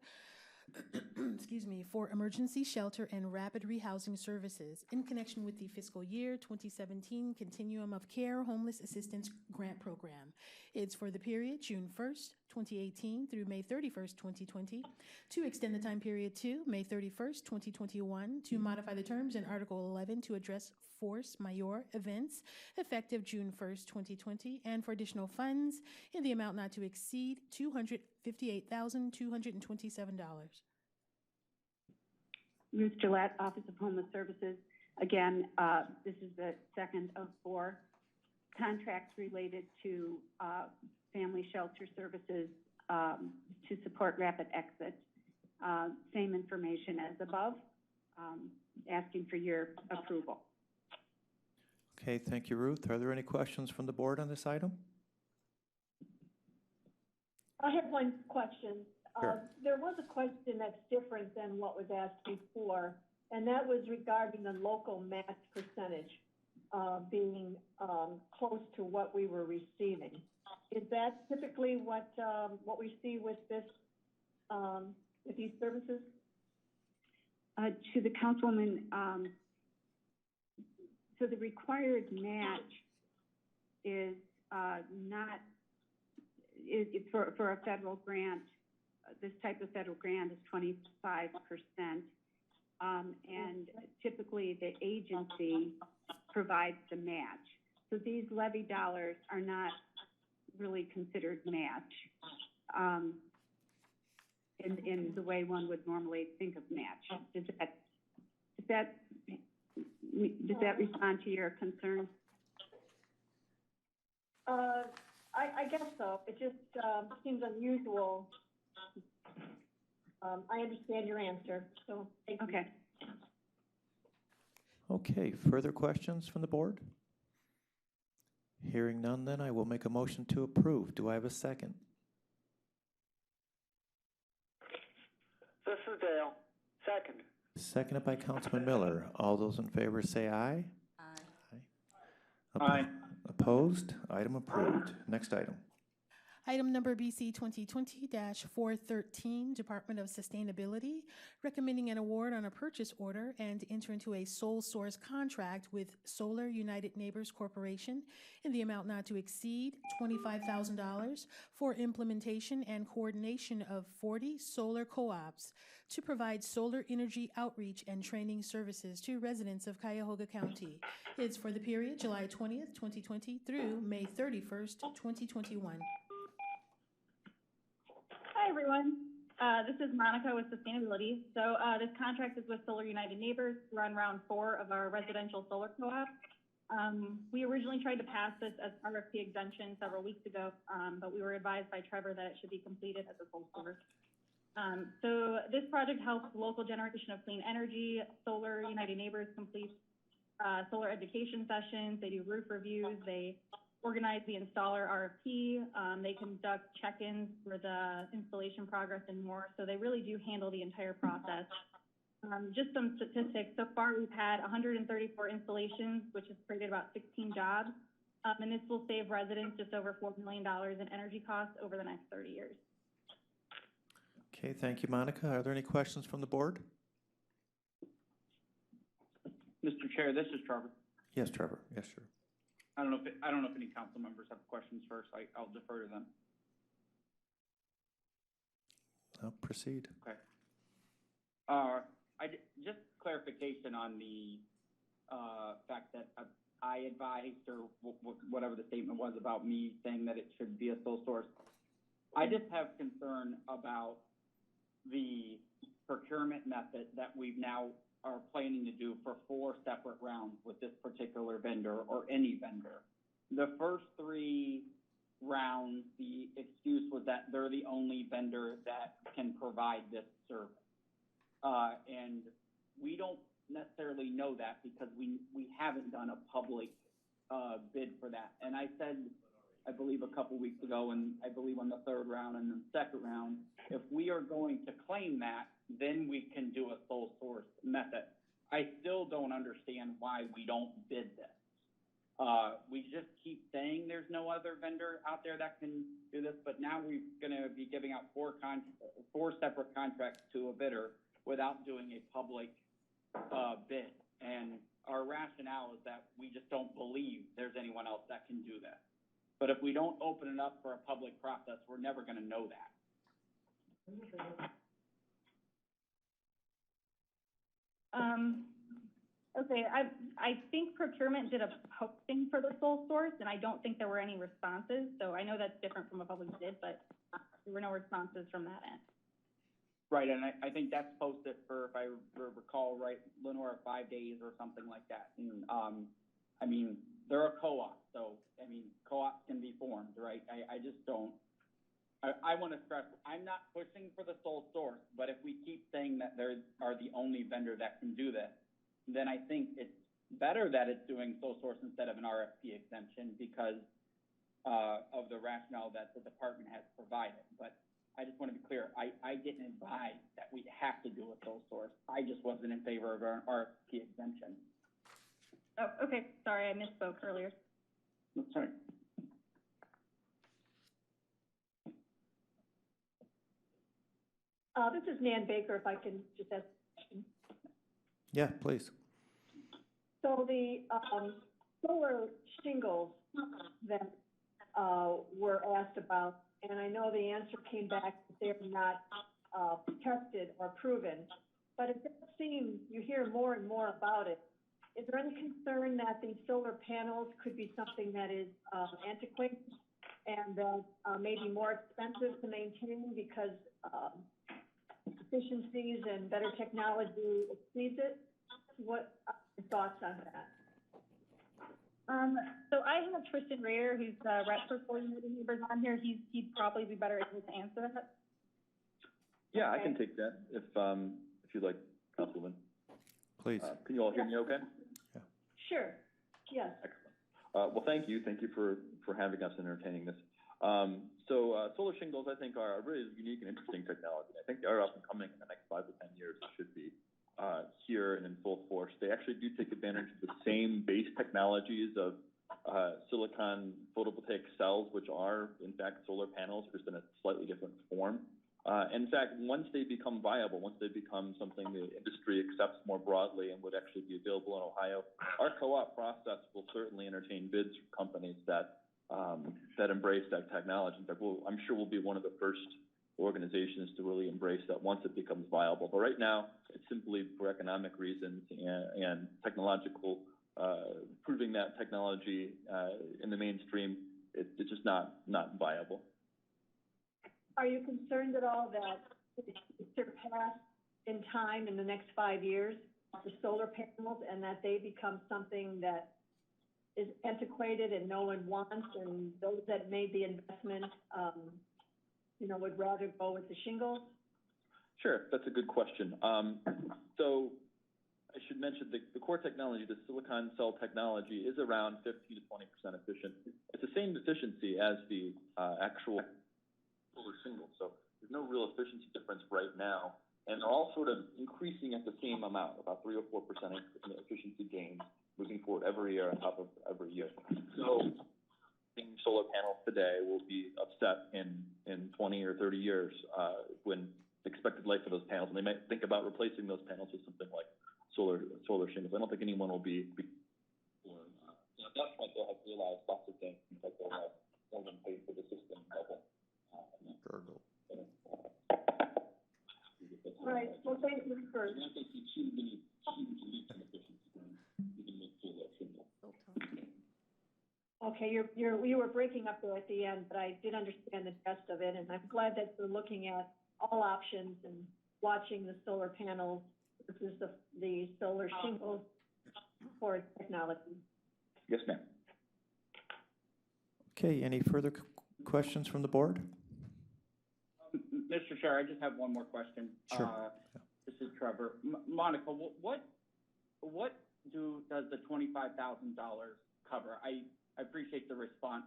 excuse me, for emergency shelter and rapid rehousing services in connection with the fiscal year 2017 Continuum of Care Homeless Assistance Grant Program. It's for the period June 1st, 2018 through May 31st, 2020, to extend the time period to May 31st, 2021, to modify the terms in Article 11 to address force majeure events effective June 1st, 2020, and for additional funds in the amount not to exceed $258,227. Ruth Gillette, Office of Homeless Services. Again, this is the second of 4 contracts related to family shelter services to support rapid exit. Same information as above, asking for your approval. Okay, thank you, Ruth. Are there any questions from the board on this item? I have one question. Sure. There was a question that's different than what was asked before, and that was regarding the local match percentage being close to what we were receiving. Is that typically what we see with this with these services? To the councilwoman, so the required match is not, it's for a federal grant. This type of federal grant is 25%. And typically the agency provides the match. So these levy dollars are not really considered match in the way one would normally think of match. Does that respond to your concern? I guess so. It just seems unusual. I understand your answer, so thank you. Okay. Okay, further questions from the board? Hearing none, then I will make a motion to approve. Do I have a second? This is Dale. Second. Seconded by Councilman Miller. All those in favor say aye. Aye. Opposed? Item approved. Next item. Item number BC 2020-413, Department of Sustainability, recommending an award on a purchase order and enter into a sole source contract with Solar United Neighbors Corporation in the amount not to exceed $25,000 for implementation and coordination of 40 solar co-ops to provide solar energy outreach and training services to residents of Cuyahoga County. It's for the period July 20th, 2020 through May 31st, 2021. Hi, everyone. This is Monica with Sustainability. So this contract is with Solar United Neighbors to run round 4 of our residential solar co-op. We originally tried to pass this as RFP exemption several weeks ago, but we were advised by Trevor that it should be completed as a sole source. So this project helps local generation of clean energy. Solar United Neighbors completes solar education sessions. They do roof reviews. They organize the installer RFP. They conduct check-ins for the installation progress and more. So they really do handle the entire process. Just some statistics. So far, we've had 134 installations, which has created about 16 jobs. And this will save residents just over $4 million in energy costs over the next 30 years. Okay, thank you, Monica. Are there any questions from the board? Mr. Chair, this is Trevor. Yes, Trevor. Yes, sir. I don't know if any council members have questions first. I'll defer to them. I'll proceed. Okay. Just clarification on the fact that I advised, or whatever the statement was about me saying that it should be a sole source. I just have concern about the procurement method that we've now are planning to do for 4 separate rounds with this particular vendor or any vendor. The first 3 rounds, the excuse was that they're the only vendor that can provide this service. And we don't necessarily know that because we haven't done a public bid for that. And I said I believe, a couple weeks ago, and I believe on the third round and the second round. If we are going to claim that, then we can do a sole source method. I still don't understand why we don't bid this. We just keep saying there's no other vendor out there that can do this, but now we're gonna be giving out four separate contracts to a bidder without doing a public, bid. And our rationale is that we just don't believe there's anyone else that can do this. But if we don't open it up for a public process, we're never gonna know that. Okay, I think procurement did a posting for the sole source, and I don't think there were any responses, so I know that's different from a public bid, but there were no responses from that end. Right, and I think that's posted for, if I recall right, Lenore, 5 days or something like that. And, I mean, they're a co-op, so, I mean, co-ops can be formed, right? I just don't, I want to stress, I'm not pushing for the sole source, but if we keep saying that they are the only vendor that can do this, then I think it's better that it's doing sole source instead of an RFP exemption because of the rationale that the department has provided. But I just want to be clear, I didn't advise that we have to do a sole source. I just wasn't in favor of an RFP exemption. Oh, okay, sorry, I misspoke earlier. Sorry. This is Nan Baker, if I can just ask a question. Yeah, please. So the solar shingles that were asked about, and I know the answer came back that they're not tested or proven, but it does seem you hear more and more about it. Is there any concern that these solar panels could be something that is antiquated and maybe more expensive to maintain because efficiencies and better technology exceeds it? What are your thoughts on that? So I have Tristan Rader, who's the rep for Solar United Neighbors on here. He'd probably be better able to answer that. Yeah, I can take that if you'd like, Councilwoman. Please. Can you all hear me okay? Yeah. Sure, yes. Excellent. Well, thank you. Thank you for having us and entertaining this. Solar shingles, I think, are a really unique and interesting technology. I think they are up and coming in the next 5 to 10 years. It should be here and in full force. They actually do take advantage of the same base technologies of silicon photovoltaic cells, which are, in fact, solar panels, just in a slightly different form. In fact, once they become viable, once they become something the industry accepts more broadly and would actually be available in Ohio, our co-op process will certainly entertain bids from companies that embrace that technology. In fact, I'm sure we'll be one of the first organizations to really embrace that once it becomes viable. But right now, it's simply for economic reasons and technological, proving that technology in the mainstream, it's just not viable. Are you concerned at all that it surpass in time in the next 5 years, the solar panels, and that they become something that is antiquated and no one wants, and those that made the investment, would rather go with the shingles? Sure, that's a good question. So I should mention the core technology, the silicon cell technology, is around 15 to 20% efficient. It's the same efficiency as the actual solar shingles, so there's no real efficiency difference right now. And they're all sort of increasing at the same amount, about 3 or 4% efficiency gains moving forward every year on top of every year. So solar panels today will be upset in 20 or 30 years when the expected life of those panels, and they might think about replacing those panels with something like solar shingles. I don't think anyone will be at that point they'll have realized lots of things, like they'll have more than paid for the system level. All right, well, thank you for. Okay, you were breaking up there at the end, but I did understand the gist of it, and I'm glad that you're looking at all options and watching the solar panels versus the solar shingles for technology. Yes, ma'am. Okay, any further questions from the board? Mr. Chair, I just have one more question. Sure. This is Trevor. Monica, what does the $25,000 cover? I appreciate the response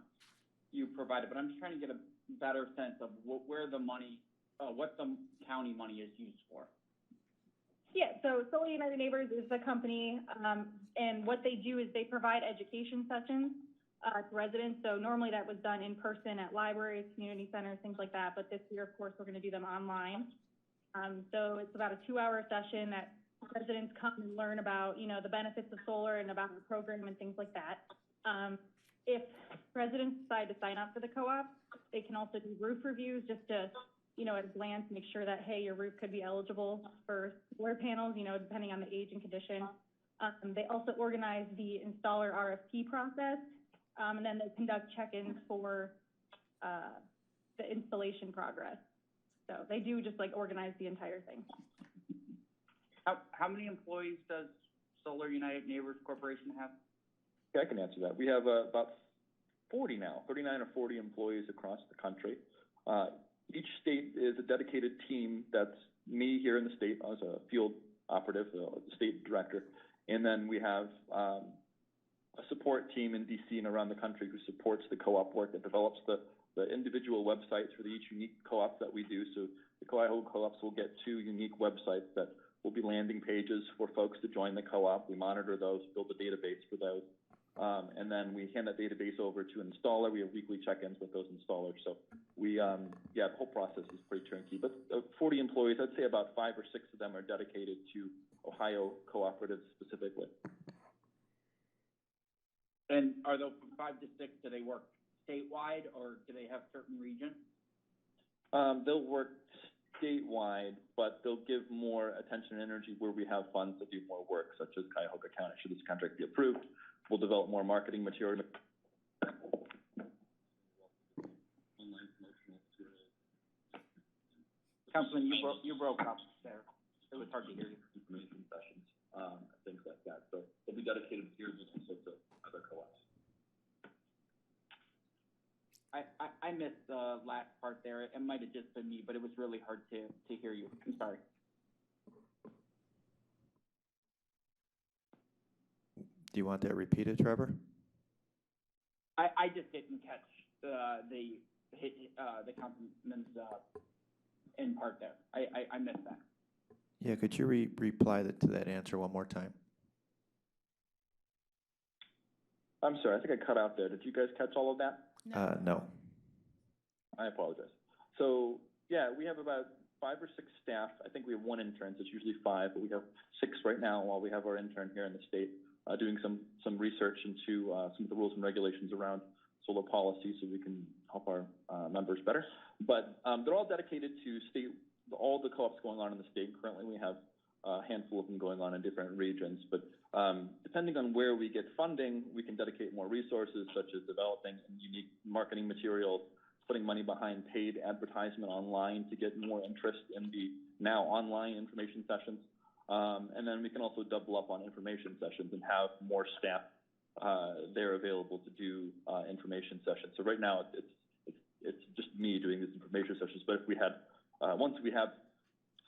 you provided, but I'm just trying to get a better sense of where the money, what the county money is used for. Yeah, so Solar United Neighbors is the company, and what they do is they provide education sessions to residents. So normally that was done in person at libraries, community centers, things like that. But this year, of course, we're going to do them online. So it's about a 2-hour session that residents come and learn about, you know, the benefits of solar and about the program and things like that. If residents decide to sign up for the co-op, they can also do roof reviews just to, you know, at a glance, make sure that, hey, your roof could be eligible for solar panels, you know, depending on the age and condition. They also organize the installer RFP process, and then they conduct check-ins for the installation progress. So they do just like organize the entire thing. How many employees does Solar United Neighbors Corporation have? Yeah, I can answer that. We have about 40 now, 39 or 40 employees across the country. Each state is a dedicated team. That's me here in the state as a field operative, the state director. And then we have a support team in DC and around the country who supports the co-op work and develops the individual websites for each unique co-op that we do. So the Cuyahoga co-ops will get 2 unique websites that will be landing pages for folks to join the co-op. We monitor those, build a database for those. And then we hand that database over to an installer. We have weekly check-ins with those installers. So we, the whole process is pretty turnkey. But 40 employees, I'd say about 5 or 6 of them are dedicated to Ohio cooperatives specifically. And are those 5 to 6, do they work statewide or do they have certain regions? They'll work statewide, but they'll give more attention and energy where we have funds to do more work, such as Cuyahoga County. Should this contract be approved, we'll develop more marketing material. Councilman, you broke up there. It was hard to hear you. Information sessions, things like that. So they'll be dedicated here to sorts of other co-ops. I missed the last part there. It might have just been me, but it was really hard to hear you. I'm sorry. Do you want that repeated, Trevor? I just didn't catch the councilman's end part there. I missed that. Yeah, could you reply to that answer one more time? I'm sorry, I think I cut out there. Did you guys catch all of that? No. I apologize. So, yeah, we have about 5 or 6 staff. I think we have 1 intern, so it's usually 5, but we have 6 right now while we have our intern here in the state doing some research into some of the rules and regulations around solar policy so we can help our members better. But they're all dedicated to all the co-ops going on in the state. Currently, we have a handful of them going on in different regions. But depending on where we get funding, we can dedicate more resources, such as developing unique marketing materials, putting money behind paid advertisement online to get more interest in the now online information sessions. And then we can also double up on information sessions and have more staff there available to do information sessions. So right now, it's just me doing these information sessions. But if we had, once we have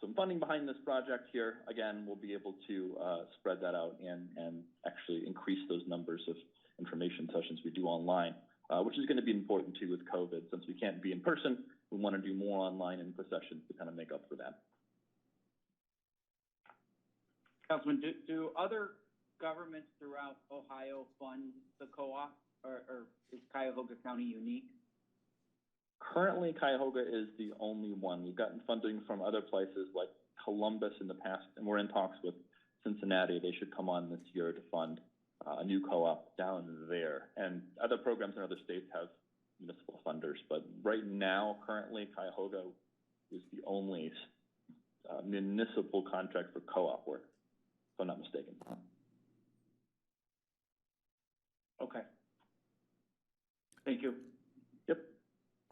some funding behind this project here, again, we'll be able to spread that out and actually increase those numbers of information sessions we do online, which is going to be important too with COVID. Since we can't be in person, we want to do more online info sessions to kind of make up for that. Councilman, do other governments throughout Ohio fund the co-op, or is Cuyahoga County unique? Currently, Cuyahoga is the only one. We've gotten funding from other places like Columbus in the past, and we're in talks with Cincinnati. They should come on this year to fund a new co-op down there. And other programs in other states have municipal funders. But right now, currently, Cuyahoga is the only municipal contract for co-op work, if I'm not mistaken. Okay. Thank you. Yep.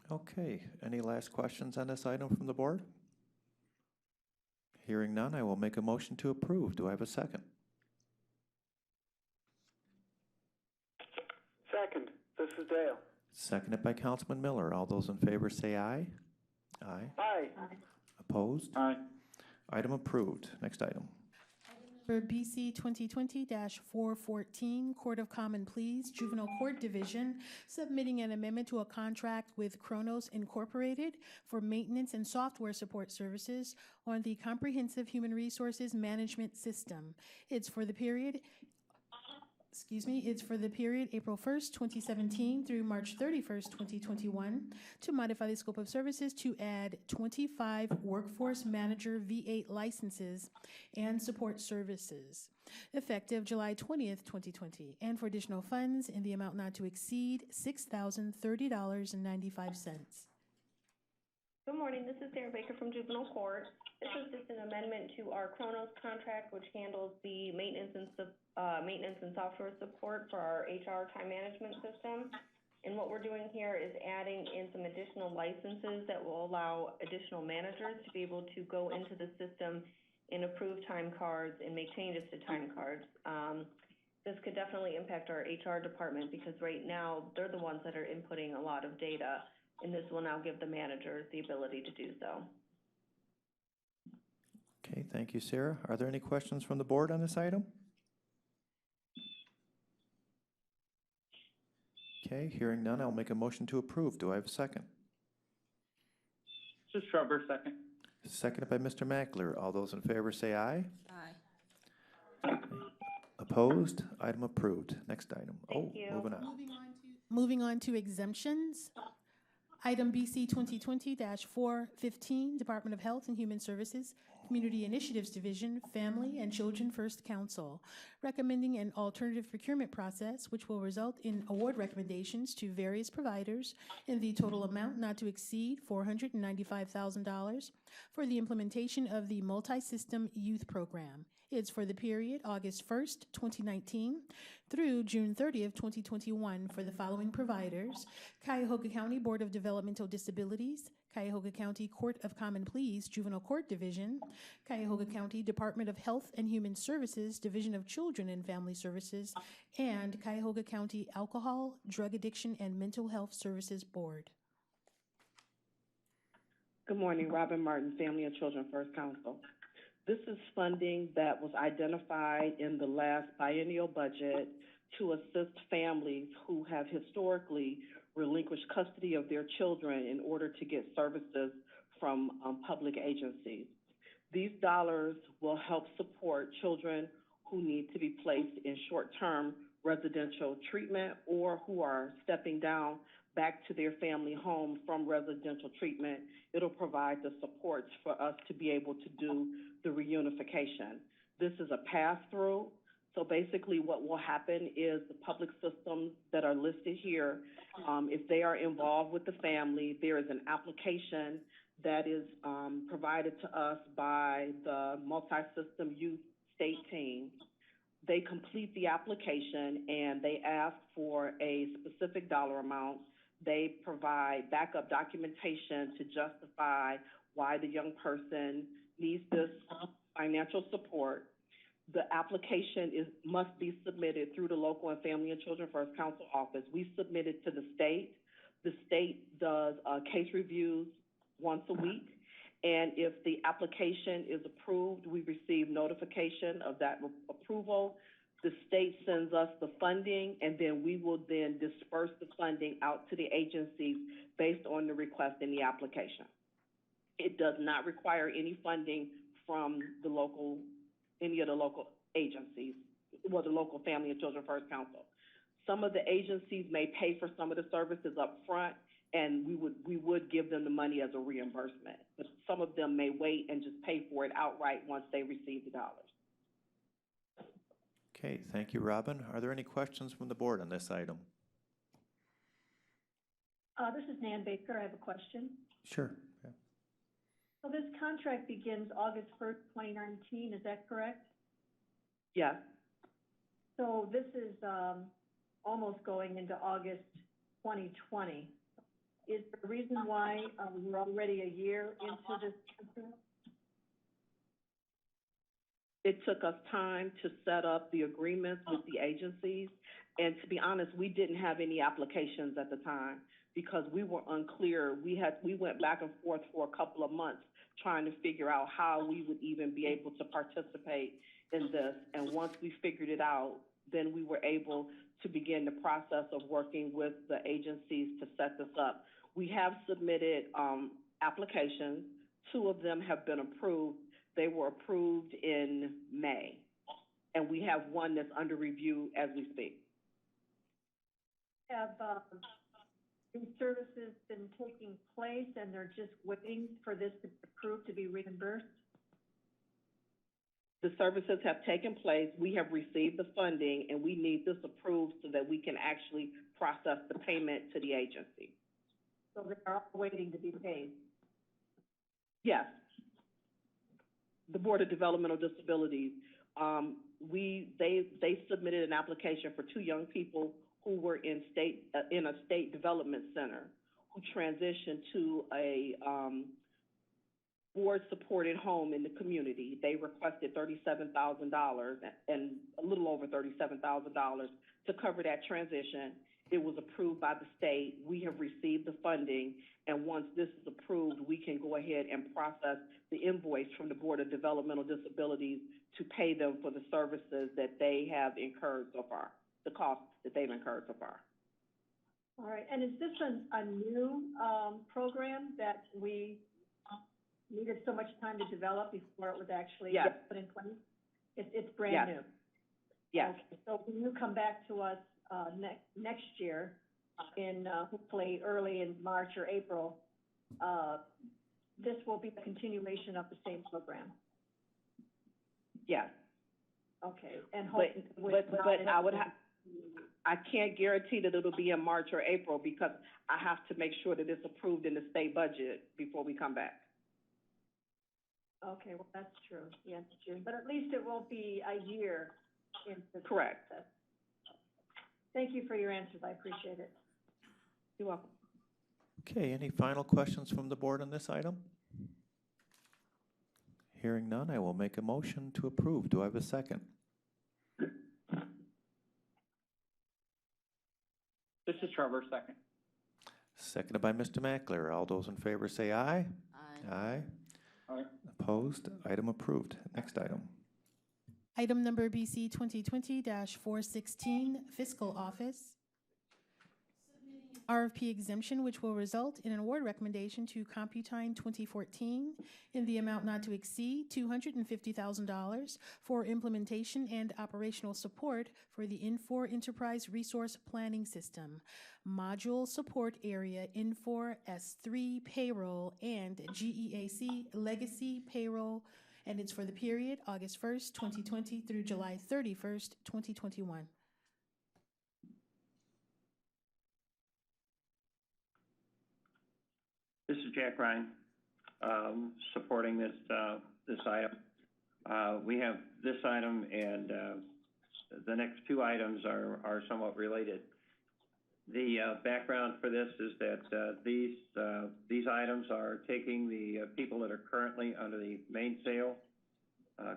Okay, any last questions on this item from the board? Hearing none, I will make a motion to approve. Do I have a second? Second, this is Dale. Seconded by Councilman Miller. All those in favor say aye. Aye. Aye. Opposed? Aye. Item approved. Next item. Item For BC 2020-414, Court of Common Pleas, Juvenile Court Division, submitting an amendment to a contract with Kronos Incorporated for maintenance and software support services on the Comprehensive Human Resources Management System. It's for the period April 1st, 2017 through March 31st, 2021, to modify the scope of services to add 25 Workforce Manager V8 licenses and support services, effective July 20th, 2020, and for additional funds in the amount not to exceed $6,030.95. Good morning, this is Sarah Baker from Juvenile Court. This is just an amendment to our Kronos contract, which handles the maintenance and software support for our HR time management system. And what we're doing here is adding in some additional licenses that will allow additional managers to be able to go into the system and approve time cards and make changes to time cards. This could definitely impact our HR department because right now they're the ones that are inputting a lot of data, and this will now give the managers the ability to do so. Okay, thank you, Sarah. Are there any questions from the board on this item? Okay, hearing none, I'll make a motion to approve. Do I have a second? This is Trevor, second. Seconded by Mr. Mackler. All those in favor say aye. Aye. Opposed? Item approved. Next item. Thank you. Moving on. Moving on to exemptions. Item BC 2020-415, Department of Health and Human Services, Community Initiatives Division, Family and Children First Council, recommending an alternative procurement process which will result in award recommendations to various providers in the total amount not to exceed $495,000 for the implementation of the Multi-System Youth Program. It's for the period August 1st, 2019 through June 30th, 2021 for the following providers: Cuyahoga County Board of Developmental Disabilities, Cuyahoga County Court of Common Pleas, Juvenile Court Division, Cuyahoga County Department of Health and Human Services, Division of Children and Family Services, and Cuyahoga County Alcohol, Drug Addiction, and Mental Health Services Board. Good morning, Robin Martin, Family and Children First Council. This is funding that was identified in the last biennial budget to assist families who have historically relinquished custody of their children in order to get services from public agencies. These dollars will help support children who need to be placed in short-term residential treatment or who are stepping down back to their family home from residential treatment. It'll provide the supports for us to be able to do the reunification. This is a pass-through. So basically what will happen is the public systems that are listed here, if they are involved with the family, there is an application that is provided to us by the Multi-System Youth State Team. They complete the application and they ask for a specific dollar amount. They provide backup documentation to justify why the young person needs this financial support. The application must be submitted through the Local and Family and Children First Council office. We submit it to the state. The state does case reviews once a week. And if the application is approved, we receive notification of that approval. The state sends us the funding, and then we will then disperse the funding out to the agencies based on the request in the application. It does not require any funding from the local, any of the local agencies, well, the Local Family and Children First Council. Some of the agencies may pay for some of the services up front, and we would give them the money as a reimbursement. But some of them may wait and just pay for it outright once they receive the dollars. Okay, thank you, Robin. Are there any questions from the board on this item? This is Nan Baker. I have a question. Sure. Yeah. So this contract begins August 1st, 2019, is that correct? Yes. So this is almost going into August 2020. Is there a reason why we're already a year into this contract? It took us time to set up the agreements with the agencies. And to be honest, we didn't have any applications at the time because we were unclear. We went back and forth for a couple of months trying to figure out how we would even be able to participate in this, and once we figured it out, then we were able to begin the process of working with the agencies to set this up. We have submitted applications. 2 of them have been approved. They were approved in May, and we have 1 that's under review as we speak. Have these services been taking place and they're just waiting for this to be approved to be reimbursed? The services have taken place, we have received the funding, and we need this approved so that we can actually process the payment to the agency. So they're all waiting to be paid? Yes. The Board of Developmental Disabilities, they submitted an application for 2 young people who were in a state development center, who transitioned to a board-supported home in the community. They requested $37,000 and a little over $37,000 to cover that transition. It was approved by the state. We have received the funding, and once this is approved, we can go ahead and process the invoice from the Board of Developmental Disabilities to pay them for the services that they have incurred so far, the costs that they've incurred so far. All right, and is this a new program that we needed so much time to develop before it was actually put in place? It's brand new? Yes. Okay, so when you come back to us next year, in hopefully early in March or April, this will be a continuation of the same program? Yes. Okay, and I can't guarantee that it'll be in March or April because I have to make sure that it's approved in the state budget before we come back. Okay, well, that's true, yes, June, but at least it won't be a year into the Correct. process. Thank you for your answers, I appreciate it. You're welcome. Okay, any final questions from the board on this item? Hearing none, I will make a motion to approve. Do I have a second? This is Trevor, second. Seconded by Mr. Mackler. All those in favor say aye. Aye. Aye. Aye. Opposed? Item approved. Next item. Item number BC 2020-416, Fiscal Office. RFP exemption, which will result in an award recommendation to Computine 2014 in the amount not to exceed $250,000 for implementation and operational support for the Infor Enterprise Resource Planning System, Module Support Area Infor S3 Payroll, and GEAC Legacy Payroll, and it's for the period August 1st, 2020 through July 31st, 2021. This is Jack Ryan, supporting this item. We have this item and the next 2 items are somewhat related. The background for this is that these items are taking the people that are currently under the mainsail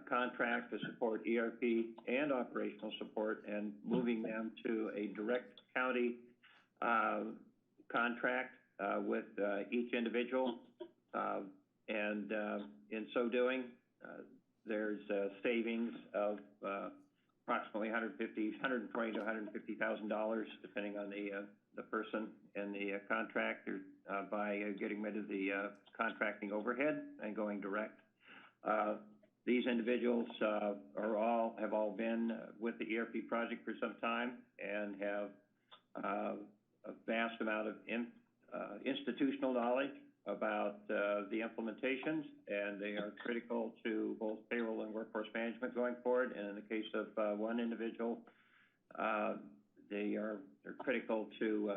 contract to support ERP and operational support and moving them to a direct county contract with each individual, and in so doing, there's savings of approximately $120,000 to $150,000, depending on the person and the contractor, by getting rid of the contracting overhead and going direct. These individuals have all been with the ERP project for some time and have a vast amount of institutional knowledge about the implementations, and they are critical to both payroll and workforce management going forward. And in the case of one individual, they're critical to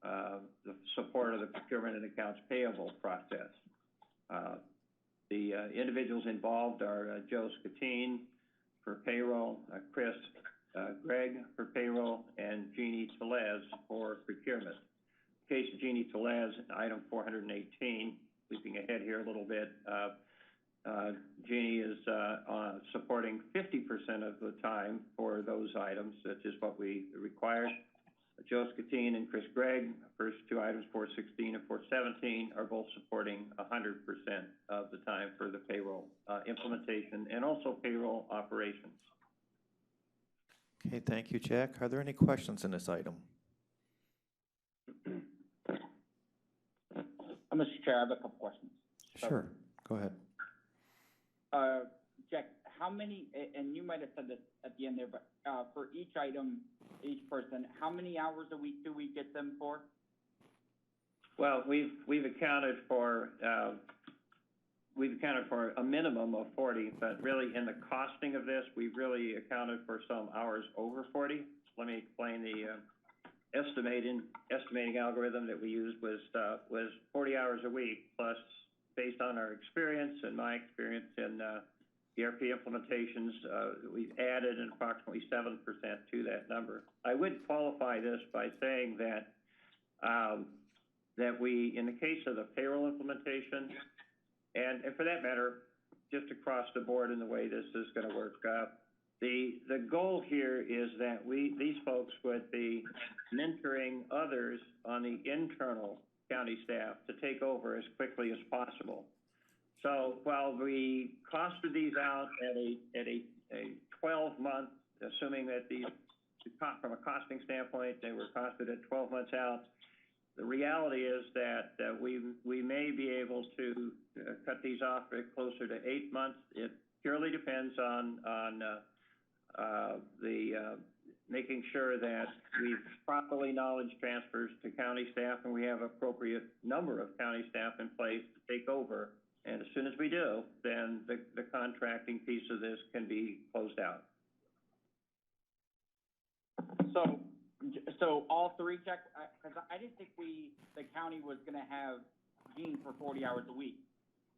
the support of the procurement and accounts payable process. The individuals involved are Joe Scatine for payroll, Chris Gregg for payroll, and Jeannie Telez for procurement. Case of Jeannie Telez, item 418, leaping ahead here a little bit. Jeannie is supporting 50% of the time for those items, which is what we require. Joe Scatine and Chris Gregg, first 2 items, 416 and 17 are both supporting 100% of the time for the payroll implementation and also payroll operations. Okay, thank you, Jack. Are there any questions in this item? Mr. Chair, I have a couple questions. Sure, go ahead. Jack, how many, and you might have said this at the end there, but for each item, each person, how many hours a week do we get them for? Well, we've accounted for a minimum of 40, but really in the costing of this, we've really accounted for some hours over 40. Let me explain the estimating algorithm that we used was 40 hours a week, plus based on our experience and my experience in ERP implementations, we've added an approximately 7% to that number. I would qualify this by saying that that we, in the case of the payroll implementation, and for that matter, just across the board in the way this is going to work, the goal here is that these folks would be mentoring others on the internal county staff to take over as quickly as possible. So while we costed these out at a 12-month, assuming that from a costing standpoint, they were costed at 12 months out, the reality is that we may be able to cut these off at closer to 8 months. It purely depends on making sure that we've properly knowledge transfers to county staff and we have appropriate number of county staff in place to take over. And as soon as we do, then the contracting piece of this can be closed out. So all three, Jack, because I didn't think the county was going to have Gene for 40 hours a week.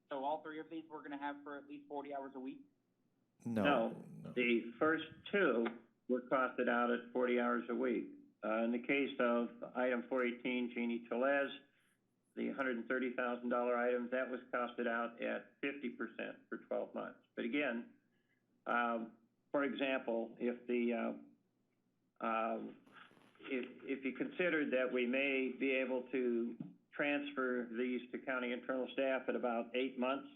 So all three of these we're going to have for at least 40 hours a week? No, the first two were costed out at 40 hours a week. In the case of item 418, Jeannie Tellez, the $130,000 item, that was costed out at 50% for 12 months. But again, for example, if you considered that we may be able to transfer these to county internal staff at about 8 months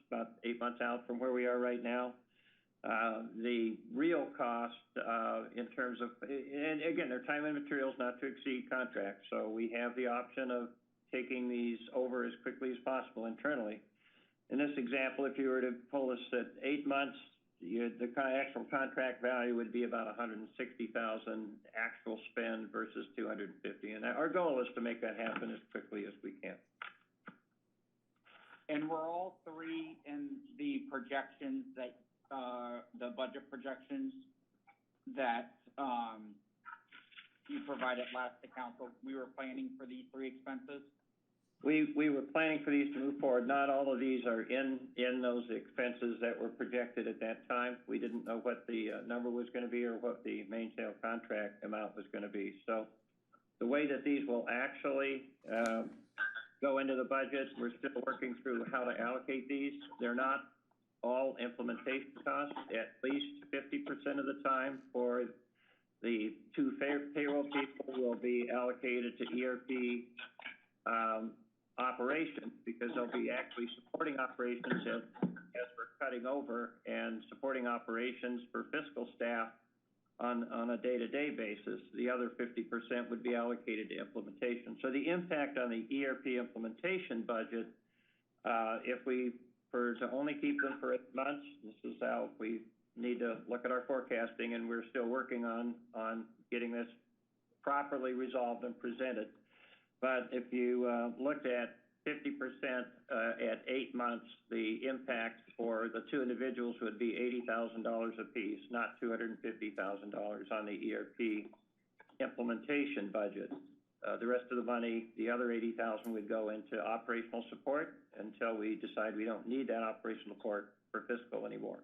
out from where we are right now, the real cost in terms of, and again, they're time and materials not to exceed contracts, so we have the option of taking these over as quickly as possible internally. In this example, if you were to pull this at 8 months, the actual contract value would be about $160,000 actual spend versus $250,000, and our goal is to make that happen as quickly as we can. And were all three in the projections that the budget projections that you provided last to council? We were planning for these three expenses? We were planning for these to move forward. Not all of these are in those expenses that were projected at that time. We didn't know what the number was going to be or what the main sale contract amount was going to be. So the way that these will actually go into the budget, we're still working through how to allocate these. They're not all implementation costs. At least 50% of the time for the two payroll people will be allocated to ERP operations, because they'll be actually supporting operations as we're cutting over, and supporting operations for fiscal staff on a day-to-day basis. The other 50% would be allocated to implementation. So the impact on the ERP implementation budget, if we were to only keep them for 8 months, this is how we need to look at our forecasting, and we're still working on getting this properly resolved and presented. But if you looked at 50% at 8 months, the impact for the two individuals would be $80,000 apiece, not $250,000 on the ERP implementation budget. The rest of the money, the other $80,000, would go into operational support until we decide we don't need that operational support for fiscal anymore,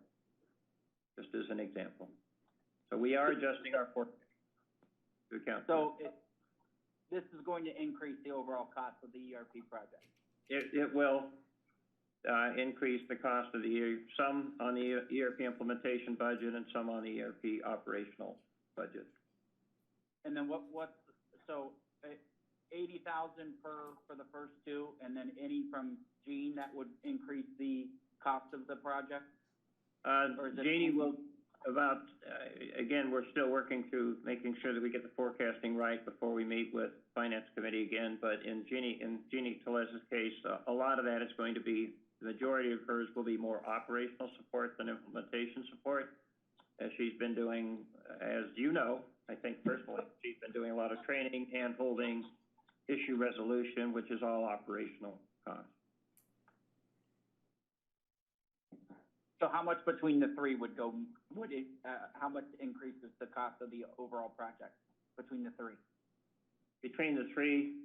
just as an example. So we are adjusting our forecast to account for that. This is going to increase the overall cost of the ERP project. It will increase the cost of the year, some on the ERP implementation budget and some on the ERP operational budget. And then 80,000 for the first two, and then any from Gene that would increase the cost of the project? Or is it- Jeannie will, again, we're still working through making sure that we get the forecasting right before we meet with Finance Committee again, but in Jeannie Telez's case, a lot of that is going to be, the majority of hers will be more operational support than implementation support, as she's been doing, as you know, I think personally, she's been doing a lot of training, hand-holding, issue resolution, which is all operational costs. So how much between the three how much increases the cost of the overall project between the three? Between the three,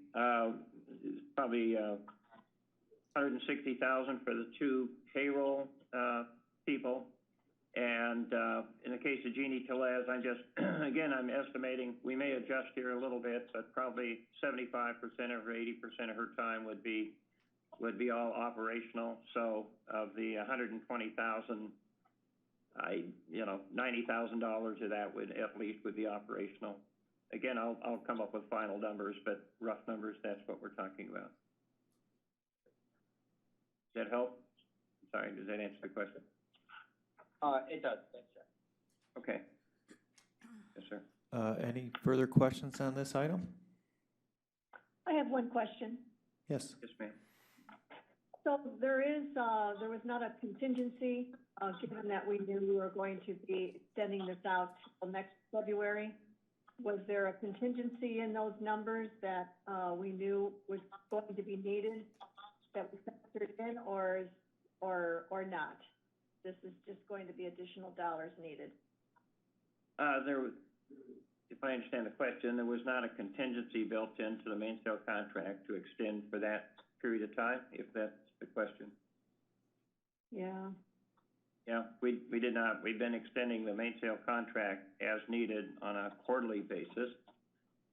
probably, 160,000 for the two payroll, people. And, in the case of Jeannie Telez, I'm estimating, we may adjust here a little bit, but probably 75% or 80% of her time would be all operational. So of the 120,000, $90,000 of that would be operational. Again, I'll come up with final numbers, but rough numbers, that's what we're talking about. Does that help? Sorry, does that answer the question? It does, thanks, Jeff. Okay. Yes, sir. Any further questions on this item? I have one question. Yes. Yes, ma'am. So there was not a contingency, given that we knew we were going to be extending this out till next February. Was there a contingency in those numbers that we knew was going to be needed that we factored in, or not? This is just going to be additional dollars needed. If I understand the question, there was not a contingency built into the main sale contract to extend for that period of time, if that's the question. Yeah. Yeah, we did not. We've been extending the main sale contract as needed on a quarterly basis.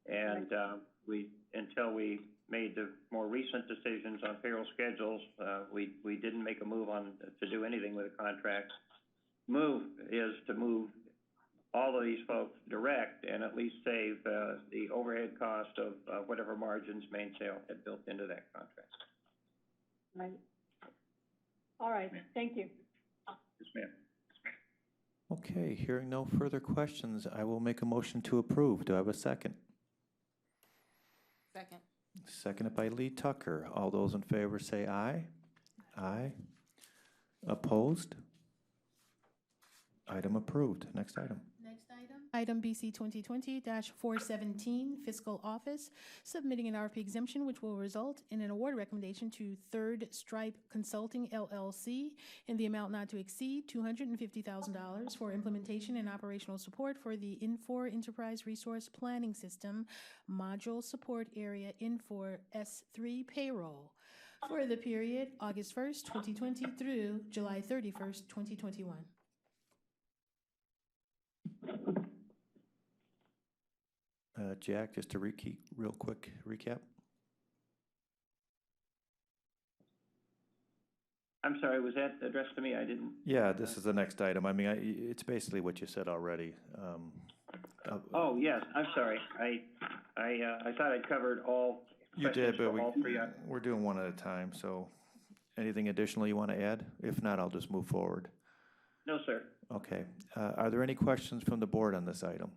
And until we made the more recent decisions on payroll schedules, we didn't make a move to do anything with the contract. Move is to move all of these folks direct and at least save the overhead cost of whatever margins main sale had built into that contract. Right. All right, thank you. Yes, ma'am. Okay, hearing no further questions, I will make a motion to approve. Do I have a second? Second. Seconded by Lee Tucker. All those in favor say aye. Aye. Opposed? Item approved. Next item. Next item. Item BC 2020-417, Fiscal Office, submitting an RFP exemption which will result in an award recommendation to Third Stripe Consulting LLC in the amount not to exceed $250,000 for implementation and operational support for the Infor Enterprise Resource Planning System Module Support Area Infor S3 Payroll for the period August 1st, 2020 through July 31st, 2021. Jack, just to real quick recap. I'm sorry, was that addressed to me? I didn't. Yeah, this is the next item. I mean, it's basically what you said already. Oh, yes, I'm sorry. I thought I'd covered all. You did, but all three. we're doing one at a time, so anything additional you want to add? If not, I'll just move forward. No, sir. Okay. Are there any questions from the board on this item?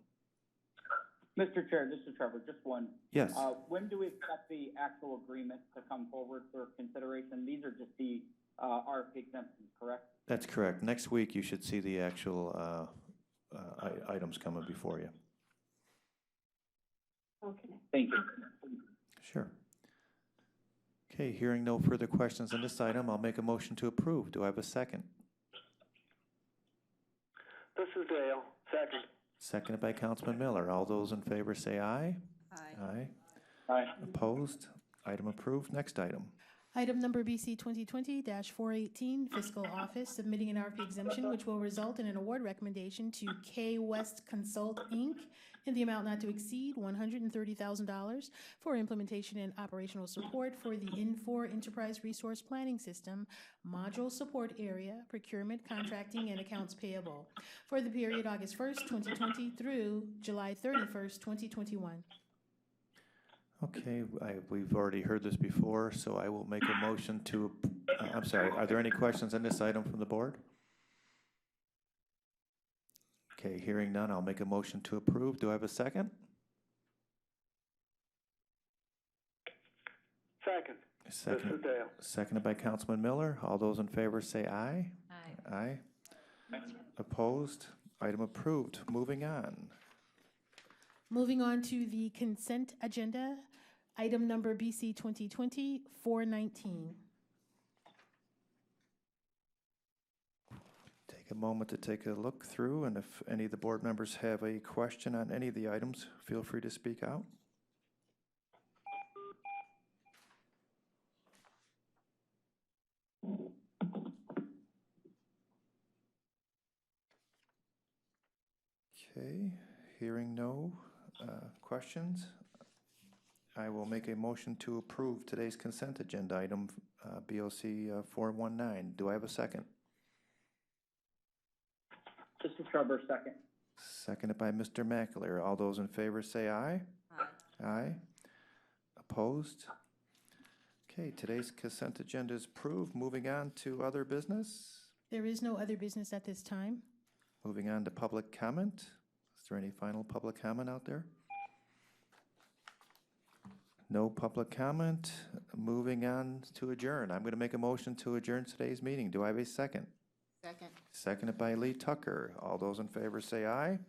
Mr. Chair, this is Trevor, just one. Yes. When do we expect the actual agreement to come forward for consideration? These are just the RFP exemptions, correct? That's correct. Next week, you should see the actual items coming before you. Okay. Thank you. Sure. Okay, hearing no further questions on this item, I'll make a motion to approve. Do I have a second? This is Dale. Second. Seconded by Councilman Miller. All those in favor say aye. Aye. Aye. Aye. Opposed? Item approved. Next item. Item number BC 2020-418, Fiscal Office, submitting an RFP exemption which will result in an award recommendation to K West Consult, Inc. in the amount not to exceed $130,000 for implementation and operational support for the Infor Enterprise Resource Planning System Module Support Area, Procurement, Contracting, and Accounts Payable for the period August 1st, 2020 through July 31st, 2021. Okay, we've already heard this before, so I will make a motion to, I'm sorry, are there any questions on this item from the board? Okay, hearing none, I'll make a motion to approve. Do I have a second? Second. This Second, is Dale. seconded by Councilman Miller. All those in favor say aye. Aye. Aye. Opposed? Item approved. Moving on. Moving on to the consent agenda, item number BC 2020-419. Take a moment to take a look through, and if any of the board members have a question on any of the items, feel free to speak out. Okay, hearing no questions, I will make a motion to approve today's consent agenda item, BOC 419. Do I have a second? Mr. Trevor, second. Seconded by Mr. McAleer. All those in favor say aye. Aye. Aye. Opposed? Okay, today's consent agenda is approved. Moving on to other business. There is no other business at this time. Moving on to public comment. Is there any final public comment out there? No public comment. Moving on to adjourn. I'm going to make a motion to adjourn today's meeting. Do I have a second? Second. Seconded by Lee Tucker. All those in favor say aye.